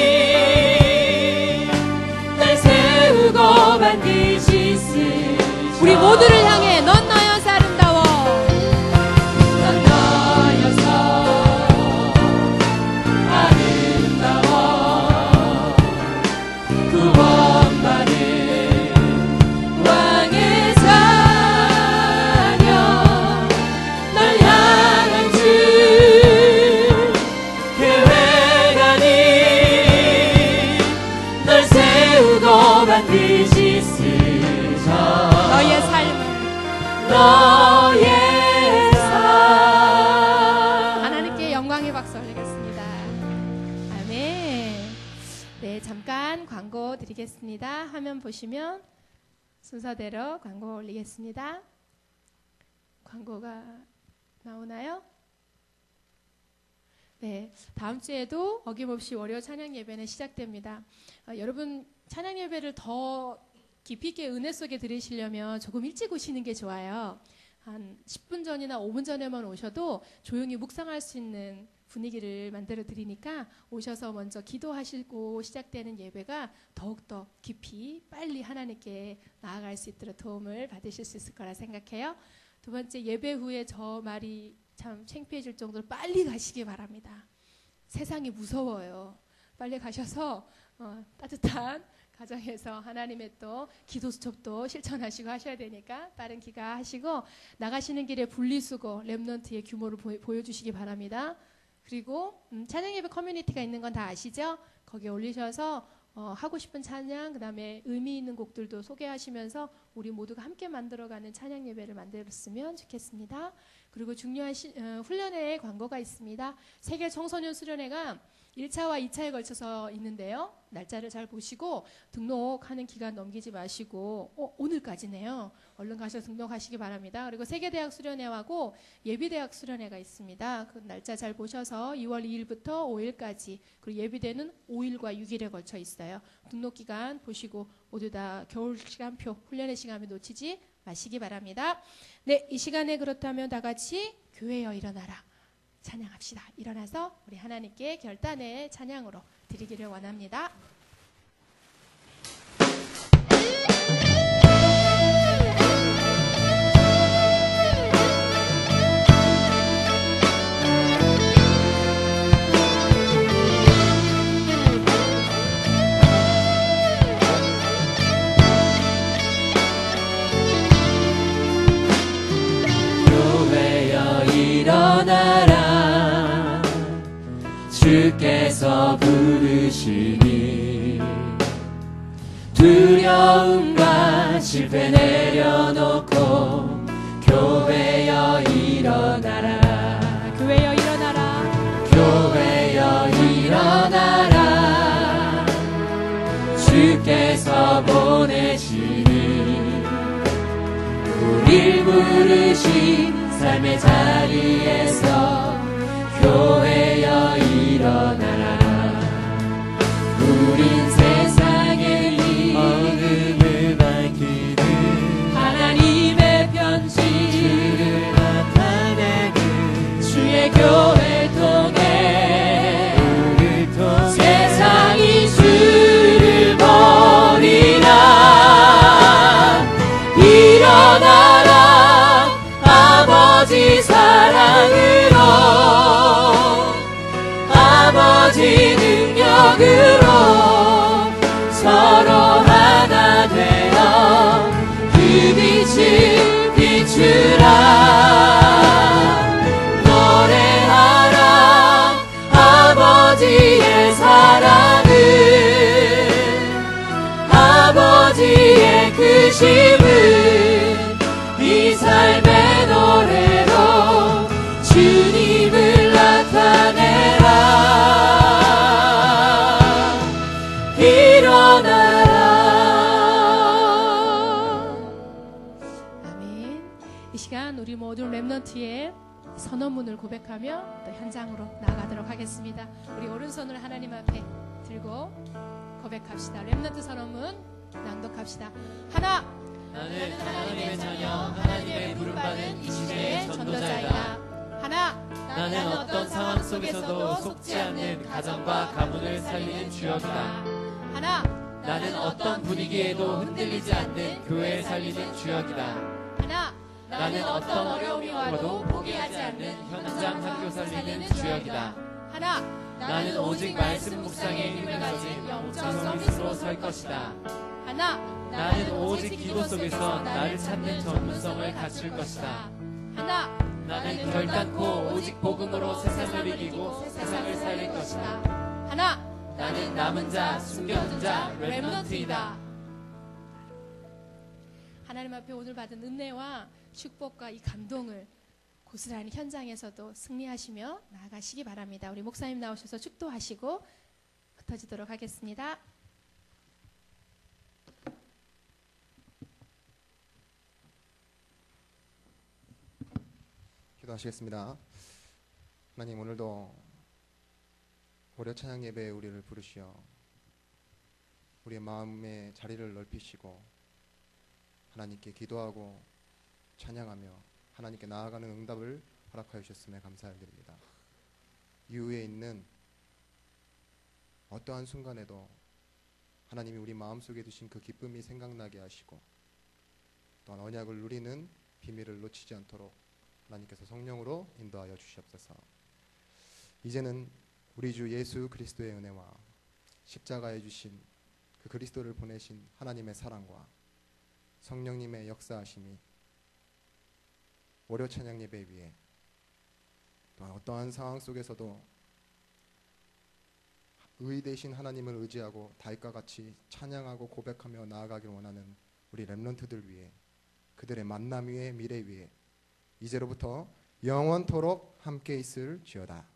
날 세우고 반드시 쓰셔. 우리 모두를 향해 넌 너여서 아름다워. 반드시 쓰셔. 너의 삶 하나님께 영광의 박수 올리겠습니다. 아멘. 네, 잠깐 광고 드리겠습니다. 화면 보시면 순서대로 광고 올리겠습니다. 광고가 나오나요? 네, 다음 주에도 어김없이 월요 찬양 예배는 시작됩니다. 여러분 찬양 예배를 더 깊이 있게 은혜 속에 들으시려면 조금 일찍 오시는 게 좋아요. 한 10분 전이나 5분 전에만 오셔도 조용히 묵상할 수 있는 분위기를 만들어 드리니까 오셔서 먼저 기도하시고 시작되는 예배가 더욱더 깊이 빨리 하나님께 나아갈 수 있도록 도움을 받으실 수 있을 거라 생각해요. 두 번째, 예배 후에 저 말이 참 창피해질 정도로 빨리 가시기 바랍니다. 세상이 무서워요. 빨리 가셔서 따뜻한 가정에서 하나님의 또 기도 수첩도 실천하시고 하셔야 되니까 빠른 귀가하시고 나가시는 길에 분리수거 렘넌트의 규모를 보여주시기 바랍니다. 그리고 찬양 예배 커뮤니티가 있는 건 다 아시죠? 거기에 올리셔서 하고 싶은 찬양, 그 다음에 의미 있는 곡들도 소개하시면서 우리 모두가 함께 만들어가는 찬양 예배를 만들었으면 좋겠습니다. 그리고 중요한 훈련회 광고가 있습니다. 세계 청소년 수련회가 1차와 2차에 걸쳐서 있는데요. 날짜를 잘 보시고 등록하는 기간 넘기지 마시고 오늘까지네요. 얼른 가셔서 등록하시기 바랍니다. 그리고 세계대학 수련회하고 예비대학 수련회가 있습니다. 그 날짜 잘 보셔서 2월 2일부터 5일까지 그리고 예비대는 5일과 6일에 걸쳐 있어요. 등록 기간 보시고 모두 다 겨울 시간표 훈련의 시간을 놓치지 마시기 바랍니다. 네, 이 시간에 그렇다면 다 같이 교회여 일어나라 찬양합시다. 일어나서 우리 하나님께 결단의 찬양으로 드리기를 원합니다. 일어나라 주께서 부르시니 두려움과 실패 내려놓고 교회여 일어나라 교회여 일어나라 교회여 일어나라 주께서 보내시니 우릴 부르신 삶의 자리에서 교회여 일어나라 우린 세상의 이 어둠을 밝히는 하나님의 편지 주를 나타내는 주의 교회 통해 세상이 주를 버리나 일어나라 아버지 사랑하는 일어나라. 아멘. 이 시간 우리 모든 렘넌트의 선언문을 고백하며 또 현장으로 나가도록 하겠습니다. 우리 오른손을 하나님 앞에 들고 고백합시다. 렘넌트 선언문 낭독합시다. 하나, 나는 하나님의 자녀, 하나님의 부름받은 이 시대의 전도자이다. 하나, 나는 어떤 상황 속에서도 속지 않는 가정과 가문을 살리는 주역이다. 하나, 나는 어떤 분위기에도 흔들리지 않는 교회를 살리는 주역이다. 하나, 나는 어떤 어려움이 와도 포기하지 않는 현장 학교 살리는 주역이다. 하나, 나는 오직 말씀 묵상에 힘을 가진 영적 서비스로 설 것이다. 하나, 나는 오직 기도 속에서 나를 찾는 전문성을 갖출 것이다. 하나, 나는 결단코 오직 복음으로 세상을 이기고 세상을 살릴 것이다. 하나, 나는 남은 자, 숨겨둔 자, 렘넌트이다. 하나님 앞에 오늘 받은 은혜와 축복과 이 감동을 고스란히 현장에서도 승리하시며 나아가시기 바랍니다. 우리 목사님 나오셔서 축도하시고 흩어지도록 하겠습니다. 기도하시겠습니다. 하나님, 오늘도 고려 찬양 예배에 우리를 부르시어 우리의 마음의 자리를 넓히시고 하나님께 기도하고 찬양하며 하나님께 나아가는 응답을 허락하여 주셨음에 감사드립니다. 이후에 있는 어떠한 순간에도 하나님이 우리 마음속에 두신 그 기쁨이 생각나게 하시고 또한 언약을 누리는 비밀을 놓치지 않도록 하나님께서 성령으로 인도하여 주시옵소서. 이제는 우리 주 예수 그리스도의 은혜와 십자가에 주신 그 그리스도를 보내신 하나님의 사랑과 성령님의 역사하심이 월요 찬양 예배 위에 또한 어떠한 상황 속에서도 의 대신 하나님을 의지하고 다윗과 같이 찬양하고 고백하며 나아가길 원하는 우리 렘넌트들 위해, 그들의 만남 위에 미래 위에 이제로부터 영원토록 함께 있을지어다.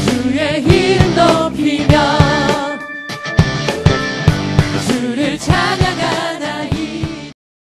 주의 이름 높이며 주를 찬양